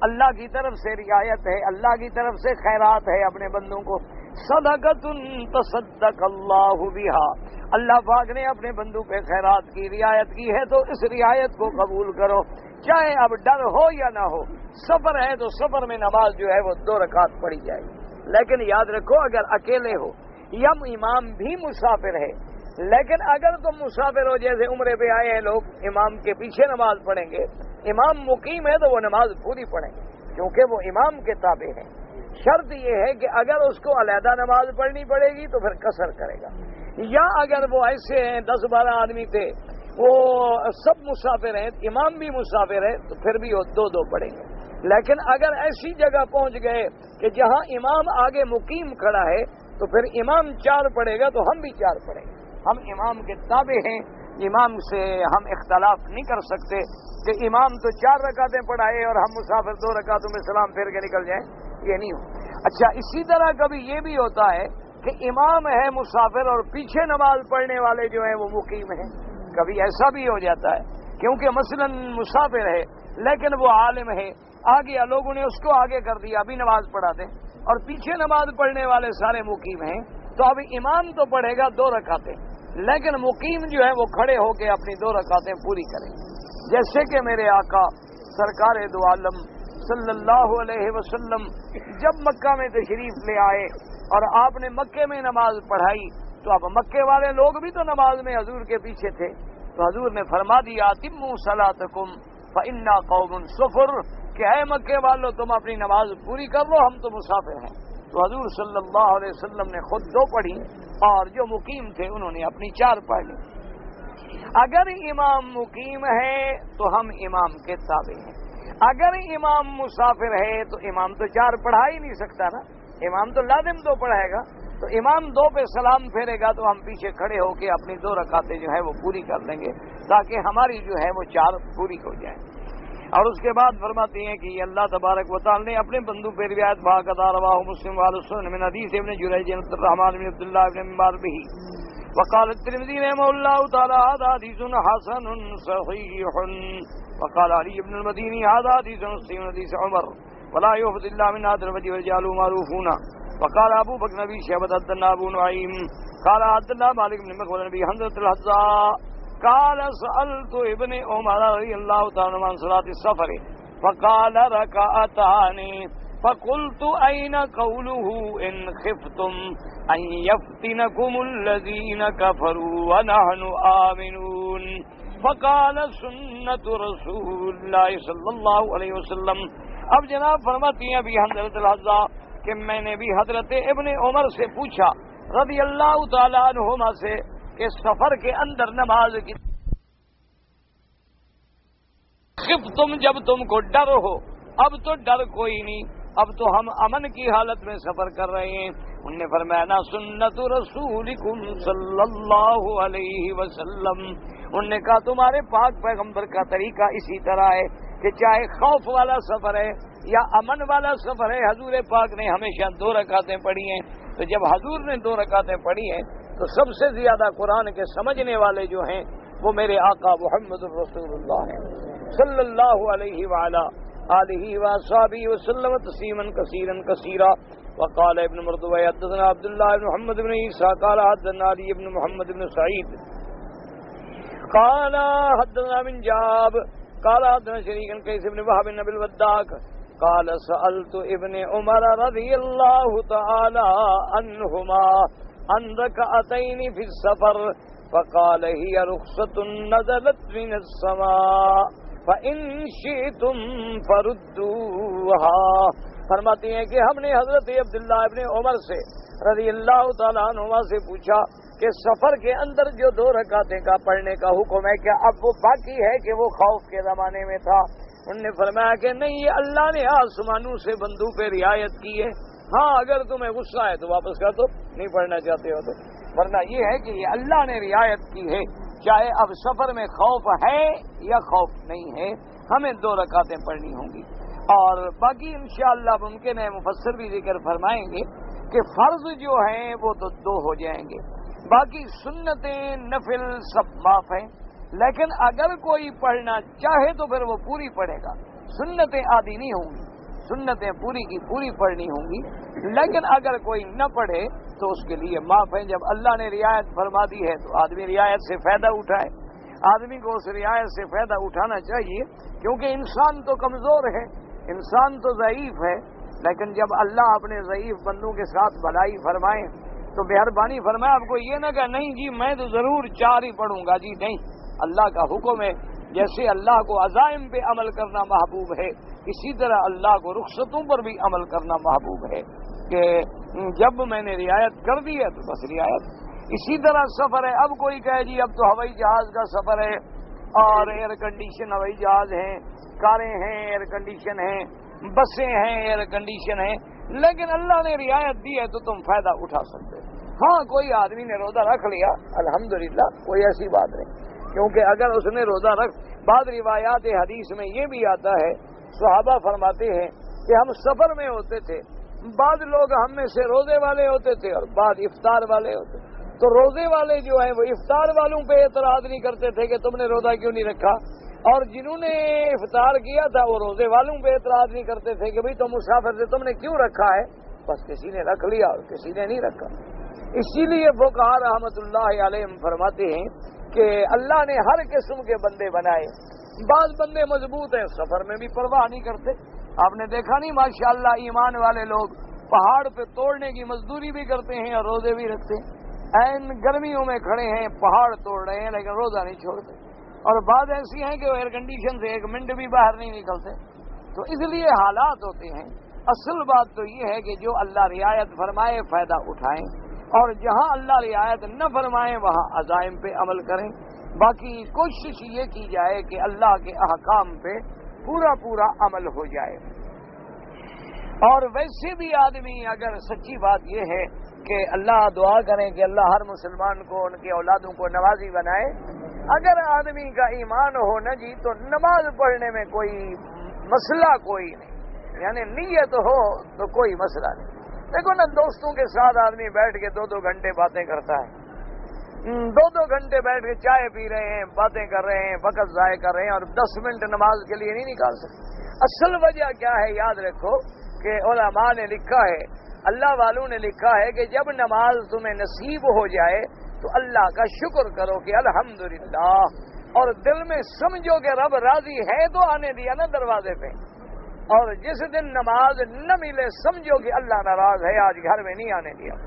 اللہ کی طرف سے رعایت ہے، اللہ کی طرف سے خیرات ہے اپنے بندوں کو، صدقۃ تصدق اللہ بہا، اللہ پاک نے اپنے بندوں پہ خیرات کی رعایت کی ہے تو اس رعایت کو قبول کرو، چاہے اب ڈر ہو یا نہ ہو۔ سفر ہے تو سفر میں نماز جو ہے وہ 2 رکعت پڑھی جائے گی، لیکن یاد رکھو اگر اکیلے ہو یا امام بھی مسافر ہے، لیکن اگر تم مسافر ہو جیسے عمرے پہ آئے ہیں لوگ امام کے پیچھے نماز پڑھیں گے، امام مقیم ہے تو وہ نماز پوری پڑھیں گے کیونکہ وہ امام کے تابع ہیں۔ شرط یہ ہے کہ اگر اس کو علیحدہ نماز پڑھنی پڑے گی تو پھر قصر کرے گا، یا اگر وہ ایسے ہیں 10-12 آدمی تھے وہ سب مسافر ہیں امام بھی مسافر ہے تو پھر بھی وہ 2-2 پڑھیں گے، لیکن اگر ایسی جگہ پہنچ گئے کہ جہاں امام آگے مقیم کھڑا ہے تو پھر امام 4 پڑھے گا تو ہم بھی 4 پڑھیں گے، ہم امام کے تابع ہیں، امام سے ہم اختلاف نہیں کر سکتے کہ امام تو 4 رکعتیں پڑھائے اور ہم مسافر 2 رکعتوں میں سلام پھیر کے نکل جائیں، یہ نہیں ہو۔ اچھا اسی طرح کبھی یہ بھی ہوتا ہے کہ امام ہے مسافر اور پیچھے نماز پڑھنے والے جو ہیں وہ مقیم ہیں، کبھی ایسا بھی ہو جاتا ہے کیونکہ مثلا مسافر ہے لیکن وہ عالم ہے، آ گیا لوگوں نے اس کو آگے کر دیا ابھی نماز پڑھا دیں، اور پیچھے نماز پڑھنے والے سارے مقیم ہیں، تو ابھی امام تو پڑھے گا 2 رکعتیں لیکن مقیم جو ہے وہ کھڑے ہو کے اپنی 2 رکعتیں پوری کریں، جیسے کہ میرے آقا سرکار دو عالم صلی اللہ علیہ وسلم جب مکہ میں تشریف لے آئے اور آپ نے مکے میں نماز پڑھائی تو اب مکے والے لوگ بھی تو نماز میں حضور کے پیچھے تھے، تو حضور نے فرما دیا اتموا صلاتکم فإنا قوم سفر، کہ اے مکے والو تم اپنی نماز پوری کر لو ہم تو مسافر ہیں۔ تو حضور صلی اللہ علیہ وسلم نے خود 2 پڑھی اور جو مقیم تھے انہوں نے اپنی 4 پڑھ لی۔ اگر امام مقیم ہے تو ہم امام کے تابع ہیں، اگر امام مسافر ہے تو امام تو 4 پڑھا ہی نہیں سکتا نا، امام تو لازم 2 پڑھائے گا، تو امام 2 پہ سلام پھیرے گا تو ہم پیچھے کھڑے ہو کے اپنی 2 رکعتیں جو ہے وہ پوری کر لیں گے تاکہ ہماری جو ہے وہ 4 پوری ہو جائیں۔ اور اس کے بعد فرماتے ہیں کہ یہ اللہ تبارک و تعالی نے اپنے بندوں پہ روایت بھاگتا رواہ مسلم والسنن من حدیث ابن جریج عبد الرحمن بن عبداللہ بن عمار بھی وقال الترمذي رحمه الله تعالى هذا حديث حسن صحيح. وقال علي بن المديني هذا حديث صحيح حديث عمر ولا يحفظ الا من هذا الوجه ورجال معروفون. وقال ابو بكر نبي شيبة حدثنا ابو نعيم قال حدثنا مالك بن مغول نبي حمزة الحذاء قال سألت ابن عمر رضي الله تعالى عن صلاة السفر فقال ركعتان فقلت أين قوله إن خفتم أن يفتنكم الذين كفروا ونحن آمنون فقال سنة رسول الله صلی اللہ علیہ وسلم. اب جناب فرماتی ہیں ابھی حضرت الحذاء کہ میں نے بھی حضرت ابن عمر سے پوچھا رضی اللہ تعالیٰ عنہما سے کہ سفر کے اندر نماز کی خفتم جب تم کو ڈر ہو. اب تو ڈر کوئی نہیں, اب تو ہم امن کی حالت میں سفر کر رہے ہیں. انہوں نے فرمایا نا سنت رسولکم صلی اللہ علیہ وسلم. انہوں نے کہا تمہارے پاک پیغمبر کا طریقہ اسی طرح ہے کہ چاہے خوف والا سفر ہے یا امن والا سفر ہے, حضور پاک نے ہمیشہ 2 رکعتیں پڑھی ہیں. تو جب حضور نے 2 رکعتیں پڑھی ہیں تو سب سے زیادہ قرآن کے سمجھنے والے جو ہیں وہ میرے آقا محمد الرسول اللہ ہیں صلی اللہ علیہ وعلا آلہ وصحبہ وسلم تسلیما کثیرا کثیرا. وقال ابن مردوی حدثنا عبداللہ بن محمد بن عیسیٰ قال حدثنا علی بن محمد بن سعید قال حدثنا بن جاب قال حدثنا شریک قیس بن وهب بن ابي الوداق قال سألت ابن عمر رضی اللہ تعالی عنہما عن ركعتين في السفر فقال هي رخصة نزلت من السماء فإن شئتم فردوها. فرماتے ہیں کہ ہم نے حضرت عبداللہ ابن عمر سے رضی اللہ تعالیٰ عنہما سے پوچھا کہ سفر کے اندر جو 2 رکعتیں کا پڑھنے کا حکم ہے کیا اب وہ باقی ہے کہ وہ خوف کے زمانے میں تھا؟ انہوں نے فرمایا کہ نہیں, یہ اللہ نے آسمانوں سے بندوں پہ رعایت کی ہے. ہاں اگر تمہیں غصہ ہے تو واپس کر دو, نہیں پڑھنا چاہتے ہو تو, ورنہ یہ ہے کہ یہ اللہ نے رعایت کی ہے. چاہے اب سفر میں خوف ہے یا خوف نہیں ہے, ہمیں 2 رکعتیں پڑھنی ہوں گی. اور باقی انشاءاللہ ممکن ہے مفسر بھی ذکر فرمائیں گے کہ فرض جو ہیں وہ تو 2 ہو جائیں گے, باقی سنتیں نفل سب معاف ہیں. لیکن اگر کوئی پڑھنا چاہے تو پھر وہ پوری پڑھے گا, سنتیں آدھی نہیں ہوں گی, سنتیں پوری کی پوری پڑھنی ہوں گی. لیکن اگر کوئی نہ پڑھے تو اس کے لیے معاف ہے. جب اللہ نے رعایت فرما دی ہے تو آدمی رعایت سے فائدہ اٹھائے. آدمی کو اس رعایت سے فائدہ اٹھانا چاہیے کیونکہ انسان تو کمزور ہے, انسان تو ضعیف ہے. لیکن جب اللہ اپنے ضعیف بندوں کے ساتھ بھلائی فرمائے تو مہربانی فرمائے. آپ کو یہ نہ کہ نہیں جی میں تو ضرور 4 ہی پڑھوں گا, جی نہیں, اللہ کا حکم ہے. جیسے اللہ کو عزائم پہ عمل کرنا محبوب ہے اسی طرح اللہ کو رخصتوں پر بھی عمل کرنا محبوب ہے کہ جب میں نے رعایت کر دی ہے تو بس رعایت. اسی طرح سفر ہے, اب کوئی کہے جی اب تو ہوائی جہاز کا سفر ہے اور ایئر کنڈیشن ہوائی جہاز ہیں, کاریں ہیں ایئر کنڈیشن ہیں, بسیں ہیں ایئر کنڈیشن ہیں, لیکن اللہ نے رعایت دی ہے تو تم فائدہ اٹھا سکتے. ہاں کوئی آدمی نے روزہ رکھ لیا الحمدللہ, کوئی ایسی بات نہیں, کیونکہ اگر اس نے روزہ رکھ, بعض روایات حدیث میں یہ بھی آتا ہے صحابہ فرماتے ہیں کہ ہم سفر میں ہوتے تھے, بعض لوگ ہم میں سے روزے والے ہوتے تھے اور بعض افطار والے ہوتے, تو روزے والے جو ہیں وہ افطار والوں پہ اعتراض نہیں کرتے تھے کہ تم نے روزہ کیوں نہیں رکھا, اور جنہوں نے افطار کیا تھا وہ روزے والوں پہ اعتراض نہیں کرتے تھے کہ بھئی تم مسافر سے تم نے کیوں رکھا ہے, بس کسی نے رکھ لیا اور کسی نے نہیں رکھا. اسی لیے فقہاء رحمۃ اللہ علیہم فرماتے ہیں کہ اللہ نے ہر قسم کے بندے بنائے. بعض بندے مضبوط ہیں, سفر میں بھی پرواہ نہیں کرتے. آپ نے دیکھا نہیں ماشاءاللہ ایمان والے لوگ پہاڑ پہ توڑنے کی مزدوری بھی کرتے ہیں اور روزے بھی رکھتے ہیں. این گرمیوں میں کھڑے ہیں پہاڑ توڑ رہے ہیں لیکن روزہ نہیں چھوڑتے. اور بعض ایسی ہیں کہ وہ ایئر کنڈیشن سے 1 منٹ بھی باہر نہیں نکلتے. تو اس لیے حالات ہوتے ہیں. اصل بات تو یہ ہے کہ جو اللہ رعایت فرمائے فائدہ اٹھائیں, اور جہاں اللہ رعایت نہ فرمائے وہاں عزائم پہ عمل کریں. باقی کوشش یہ کی جائے کہ اللہ کے احکام پہ پورا عمل ہو جائے. اور ویسے بھی آدمی اگر سچی بات یہ ہے کہ اللہ دعا کریں کہ اللہ ہر مسلمان کو ان کے اولادوں کو نمازی بنائے. اگر آدمی کا ایمان ہو نہ جی تو نماز پڑھنے میں کوئی مسئلہ کوئی نہیں, یعنی نیت ہو تو کوئی مسئلہ نہیں. دیکھو نا دوستوں کے ساتھ آدمی بیٹھ کے 2 گھنٹے باتیں کرتا ہے, دو گھنٹے بیٹھ کے چائے پی رہے ہیں، باتیں کر رہے ہیں، وقت ضائع کر رہے ہیں، اور 10 منٹ نماز کے لیے نہیں نکال سکتے۔ اصل وجہ کیا ہے؟ یاد رکھو کہ علماء نے لکھا ہے، اللہ والوں نے لکھا ہے کہ جب نماز تمہیں نصیب ہو جائے تو اللہ کا شکر کرو کہ الحمدللہ، اور دل میں سمجھو کہ رب راضی ہے تو آنے دیا نا دروازے پہ، اور جس دن نماز نہ ملے سمجھو کہ اللہ ناراض ہے، آج گھر میں نہیں آنے دیا۔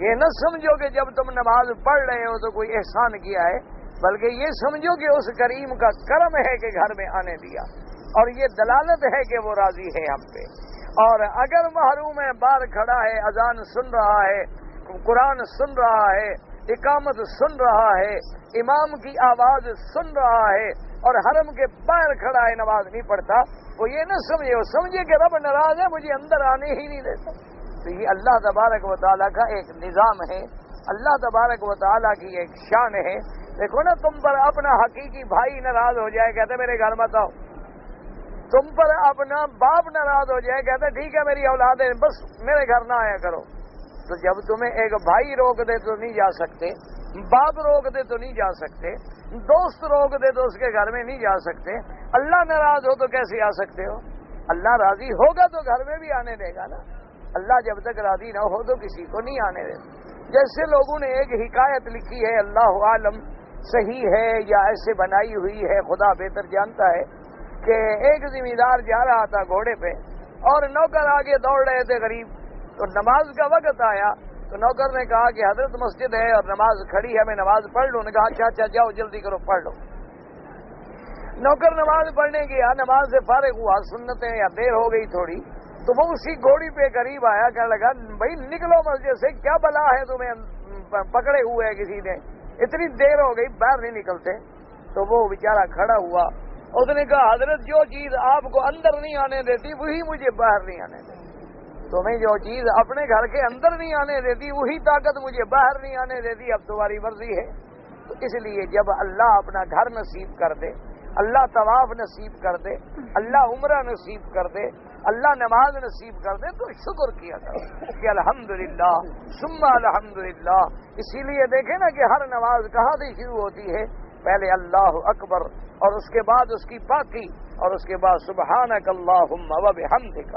یہ نہ سمجھو کہ جب تم نماز پڑھ رہے ہو تو کوئی احسان کیا ہے، بلکہ یہ سمجھو کہ اس کریم کا کرم ہے کہ گھر میں آنے دیا، اور یہ دلالت ہے کہ وہ راضی ہے ہم پہ۔ اور اگر محروم ہے، باہر کھڑا ہے، اذان سن رہا ہے، قرآن سن رہا ہے، اقامت سن رہا ہے، امام کی آواز سن رہا ہے، اور حرم کے باہر کھڑا ہے، نماز نہیں پڑھتا، وہ یہ نہ سمجھے، وہ سمجھے کہ رب ناراض ہے، مجھے اندر آنے ہی نہیں دیتا۔ تو یہ اللہ تبارک و تعالیٰ کا ایک نظام ہے، اللہ تبارک و تعالیٰ کی ایک شان ہے۔ دیکھو نا، تم پر اپنا حقیقی بھائی ناراض ہو جائے، کہتے میرے گھر مت آؤ، تم پر اپنا باپ ناراض ہو جائے، کہتے ٹھیک ہے میری اولاد ہے، بس میرے گھر نہ آیا کرو۔ تو جب تمہیں ایک بھائی روک دے تو نہیں جا سکتے، باپ روک دے تو نہیں جا سکتے، دوست روک دے تو اس کے گھر میں نہیں جا سکتے، اللہ ناراض ہو تو کیسے آ سکتے ہو؟ اللہ راضی ہوگا تو گھر میں بھی آنے دے گا نا۔ اللہ جب تک راضی نہ ہو تو کسی کو نہیں آنے دے۔ جیسے لوگوں نے ایک حکایت لکھی ہے، اللہ عالم صحیح ہے یا ایسے بنائی ہوئی ہے، خدا بہتر جانتا ہے، کہ ایک زمیندار جا رہا تھا گھوڑے پہ، اور نوکر آگے دوڑ رہے تھے غریب، تو نماز کا وقت آیا تو نوکر نے کہا کہ حضرت مسجد ہے اور نماز کھڑی ہے، میں نماز پڑھ لوں۔ نے کہا اچھا اچھا جاؤ جلدی کرو پڑھ لو۔ نوکر نماز پڑھنے گیا، نماز سے فارغ ہوا، سنتیں یا دیر ہو گئی تھوڑی، تو وہ اسی گھوڑی پہ قریب آیا، کہنے لگا بھائی نکلو مسجد سے، کیا بلا ہے تمہیں، پکڑے ہوئے ہے کسی نے، اتنی دیر ہو گئی باہر نہیں نکلتے۔ تو وہ بیچارہ کھڑا ہوا، اس نے کہا حضرت جو چیز آپ کو اندر نہیں آنے دیتی وہی مجھے باہر نہیں آنے دیتی، تمہیں جو چیز اپنے گھر کے اندر نہیں آنے دیتی وہی طاقت مجھے باہر نہیں آنے دیتی، اب تمہاری مرضی ہے۔ تو اس لیے جب اللہ اپنا گھر نصیب کر دے، اللہ طواف نصیب کر دے، اللہ عمرہ نصیب کر دے، اللہ نماز نصیب کر دے، تو شکر کیا کرو کہ الحمدللہ ثم الحمدللہ۔ اسی لیے دیکھیں نا کہ ہر نماز کہاں سے شروع ہوتی ہے؟ پہلے اللہ اکبر، اور اس کے بعد اس کی پاکی، اور اس کے بعد سبحانک اللہم و بحمدک،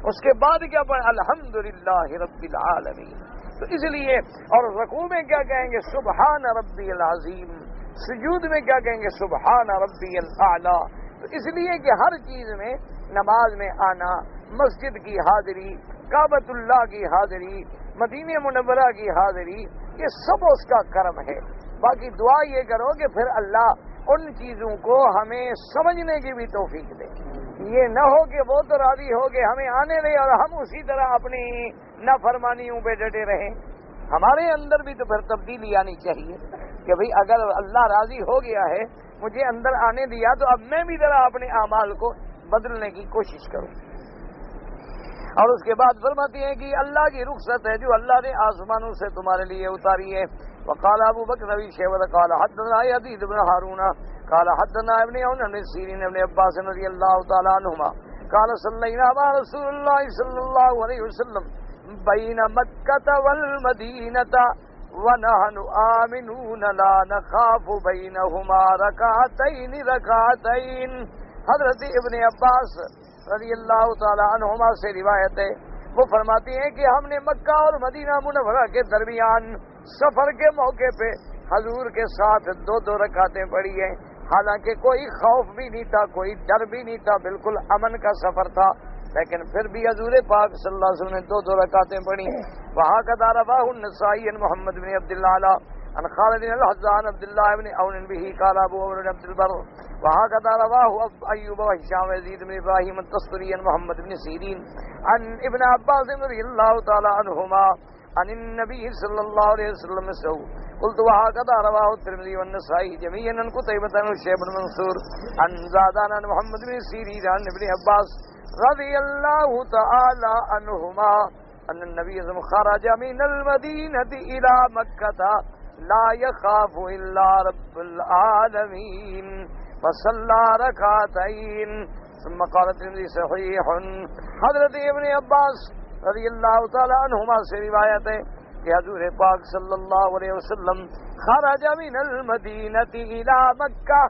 اس کے بعد کیا پڑھیں؟ الحمدللہ رب العالمین۔ تو اس لیے، اور رکوع میں کیا کہیں گے؟ سبحان ربی العظیم۔ سجود میں کیا کہیں گے؟ سبحان ربی الاعلی۔ تو اس لیے کہ ہر چیز میں، نماز میں آنا، مسجد کی حاضری، کعبۃ اللہ کی حاضری، مدینہ منورہ کی حاضری، یہ سب اس کا کرم ہے۔ باقی دعا یہ کرو کہ پھر اللہ ان چیزوں کو ہمیں سمجھنے کی بھی توفیق دے۔ یہ نہ ہو کہ وہ تو راضی ہو کہ ہمیں آنے دے اور ہم اسی طرح اپنی نافرمانیوں پہ ڈٹے رہیں۔ ہمارے اندر بھی تو پھر تبدیلی آنی چاہیے کہ بھئی اگر اللہ راضی ہو گیا ہے، مجھے اندر آنے دیا، تو اب میں بھی ذرا اپنے اعمال کو بدلنے کی کوشش کروں۔ اور اس کے بعد فرماتی ہیں کہ اللہ کی رخصت ہے جو اللہ نے آسمانوں سے تمہارے لیے اتاری ہے۔ وقال ابو بکر نبی شیبہ قال حدثنا یزید بن ہارون قال حدثنا ابن عون بن سیرین ابن عباس رضی اللہ تعالی عنہما قال صلینا مع رسول اللہ صلی اللہ علیہ وسلم بین مکہ والمدینہ ونحن آمنون لا نخاف بینہما رکعتین۔ حضرت ابن عباس رضی اللہ تعالی عنہما سے روایت ہے، وہ فرماتی ہیں کہ ہم نے مکہ اور مدینہ منورہ کے درمیان سفر کے موقع پہ حضور کے ساتھ 2 رکعتیں پڑھی ہیں، حالانکہ کوئی خوف بھی نہیں تھا، کوئی ڈر بھی نہیں تھا، بالکل امن کا سفر تھا، لیکن پھر بھی حضور پاک صلی اللہ علیہ وسلم نے 2 رکعتیں پڑھی ہیں۔ وہاں کا رواہ النسائی عن محمد بن عبد اللہ عن خالد الحزان عبد اللہ بن عون به قال ابو عمر بن عبد البر وہاں کا رواہ ایوب و ہشام یزید بن ابراہیم التستری عن محمد بن سیرین عن ابن عباس رضی اللہ تعالی عنہما عن النبی صلی اللہ علیہ وسلم سے قلت وهكذا رواه الترمذي والنسائي جميعا عن قتيبة بن شيبة بن منصور عن زادان عن محمد بن سيرين عن ابن عباس رضي الله تعالى عنهما أن النبي صلى الله عليه وسلم خرج من المدينة إلى مكة لا يخاف إلا رب العالمين فصلى ركعتين ثم قال الترمذي صحيح۔ حضرت ابن عباس رضی اللہ تعالی عنہما سے روایت ہے کہ حضور پاک صلی اللہ علیہ وسلم خرج من المدینہ الی مکہ،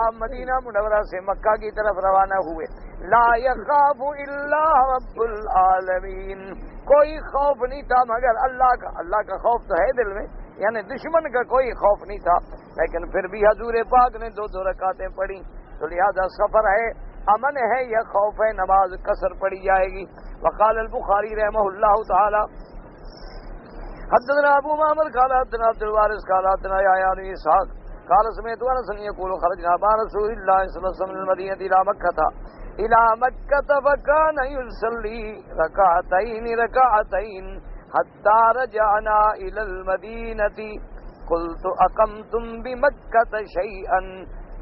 آپ مدینہ منورہ سے مکہ کی طرف روانہ ہوئے. لا یخاف الا رب العالمین، کوئی خوف نہیں تھا مگر اللہ کا. اللہ کا خوف تو ہے دل میں، یعنی دشمن کا کوئی خوف نہیں تھا، لیکن پھر بھی حضور پاک نے 2 رکعتیں پڑھی. تو لہذا سفر ہے، امن ہے یا خوف ہے، نماز قصر پڑھی جائے گی. وقال البخاری رحمہ اللہ تعالی حدثنا ابو معمر قال حدثنا عبد الوارث قال حدثنا يحيى بن اسحاق قال سمعت انس يقول خرجنا مع رسول الله صلى الله عليه وسلم من المدينه الى مكه فكان يصلي ركعتين حتى رجعنا الى المدينه قلت اقمتم بمكه شيئا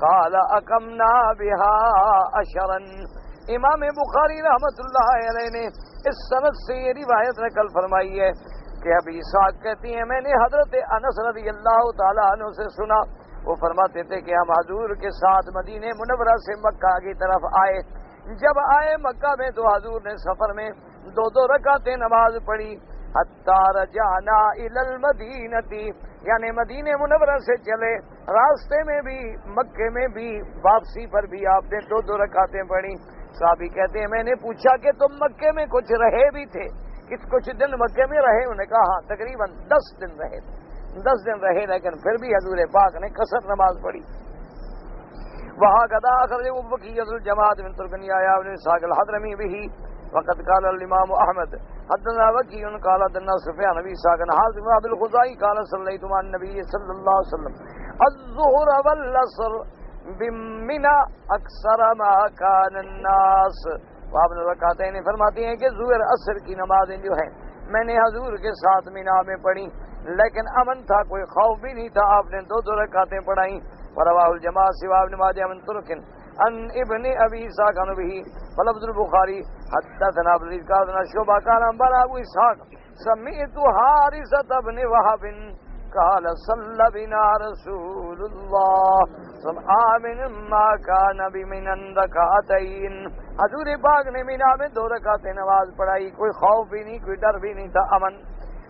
قال اقمنا بها 10. امام بخاری رحمۃ اللہ علیہ نے اس سند سے یہ روایت نقل فرمائی ہے کہ ابی اسحاق کہتی ہیں میں نے حضرت انس رضی اللہ تعالیٰ عنہ سے سنا، وہ فرماتے تھے کہ ہم حضور کے ساتھ مدینہ منورہ سے مکہ کی طرف آئے. جب آئے مکہ میں تو حضور نے سفر میں 2 رکعتیں نماز پڑھی. حتی رجعنا الی المدینہ، یعنی مدینہ منورہ سے چلے، راستے میں بھی مکے میں بھی واپسی پر بھی آپ نے 2 رکعتیں پڑھی. صحابی کہتے ہیں میں نے پوچھا کہ تم مکے میں کچھ رہے بھی تھے، کچھ دن مکے میں رہے؟ انہوں نے کہا ہاں تقریباً 10 دن رہے تھے. 10 دن رہے لیکن پھر بھی حضور پاک نے قصر نماز پڑھی. وہاں قضا اخرجہ بقیۃ الجماعت من طرق یحییٰ بن اسحاق الحضرمی به وقد قال الامام احمد حدثنا وکیع قال حدثنا سفیان بن اسحاق حازم بن الخزاعی قال صلیت مع النبی صلی اللہ علیہ وسلم الظہر والعصر بمنى اکثر ما كان الناس. آپ نے رکعتیں فرماتی ہیں کہ ظہر عصر کی نمازیں جو ہیں میں نے حضور کے ساتھ مینا میں پڑھی، لیکن امن تھا، کوئی خوف بھی نہیں تھا. آپ نے 2 رکعتیں پڑھائیں. ورواہ الجماعۃ سوا ابن ماجہ من طرق عن ابن ابی اسحاق عن ابی فلفظ البخاری حدثنا ابن قال شعبہ قال انبانا ابو اسحاق سمعت حارثة بن وهب قال صلى بنا رسول الله آمن ما كان بمنن ركعتين. حضور پاک نے مینا میں 2 رکعتیں نماز پڑھائی، کوئی خوف بھی نہیں، کوئی ڈر بھی نہیں تھا، امن.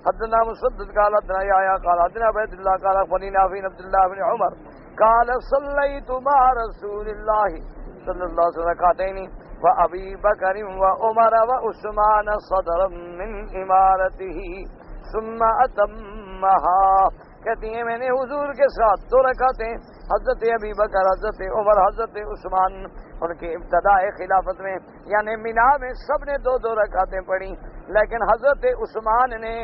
حدثنا مسدد قال حدثنا يحيى قال حدثنا عبد الله قال اخبرنا في عبد الله بن عمر قال صليت مع رسول الله صلى الله عليه وسلم ركعتين وابي بكر وعمر وعثمان صدرا من امارته ثم اتمها. کہتی ہیں میں نے حضور کے ساتھ 2 رکعتیں حضرت ابی بکر، حضرت عمر، حضرت عثمان ان کی ابتداء خلافت میں یعنی مینا میں سب نے 2 رکعتیں پڑھی، لیکن حضرت عثمان نے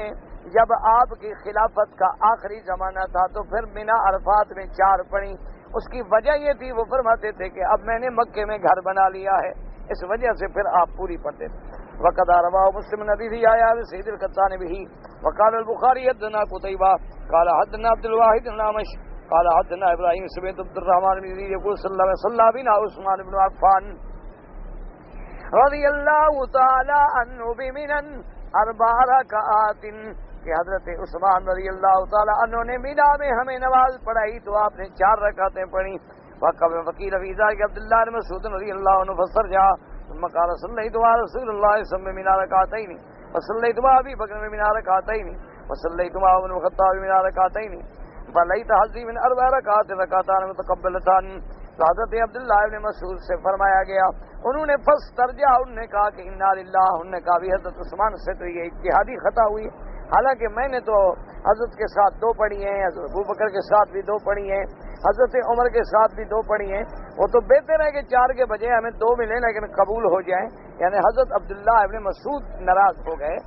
جب آپ کی خلافت کا آخری زمانہ تھا تو پھر مینا عرفات میں 4 پڑھی. اس کی وجہ یہ تھی، وہ فرماتے تھے کہ اب میں نے مکے میں گھر بنا لیا ہے، اس وجہ سے پھر آپ پوری پڑھتے تھے. وقد رواه مسلم نبی بھی آیا سید القطان بھی وقال البخاری حدثنا قتيبة قال حدثنا عبد الواحد النامش قال حدثنا ابراہیم سمعت عبد الرحمن بن زید يقول صلى بنا عثمان بن عفان رضی اللہ تعالی عنہ بمنن 4 رکعات کہ حضرت عثمان رضی اللہ تعالی عنہ نے مینا میں ہمیں نماز پڑھائی تو آپ نے 4 رکعتیں پڑھی. وقیل فی ذلک عبد اللہ بن مسعود رضی اللہ عنہ فسرجا ثم قال صليت مع رسول الله صلى الله عليه وسلم من ركعتين وصليت مع ابي بكر من ركعتين وصليت مع عمر بن الخطاب من ركعتين فليت حظي من 4 ركعات ركعتان متقبلتان. حضرت عبداللہ ابن مسعود سے فرمایا گیا انہوں نے فاسترجع، انہوں نے کہا کہ انا للہ، انہوں نے کہا بھی حضرت عثمان سے تو یہ اجتہادی خطا ہوئی، حالانکہ میں نے تو حضرت کے ساتھ 2 پڑھی ہیں، حضرت ابو بکر کے ساتھ بھی 2 پڑھی ہیں، حضرت عمر کے ساتھ بھی 2 پڑھی ہیں. وہ تو بہتر ہے کہ 4 کے بجائے ہمیں 2 ملیں لیکن قبول ہو جائیں. یعنی حضرت عبداللہ ابن مسعود ناراض ہو گئے،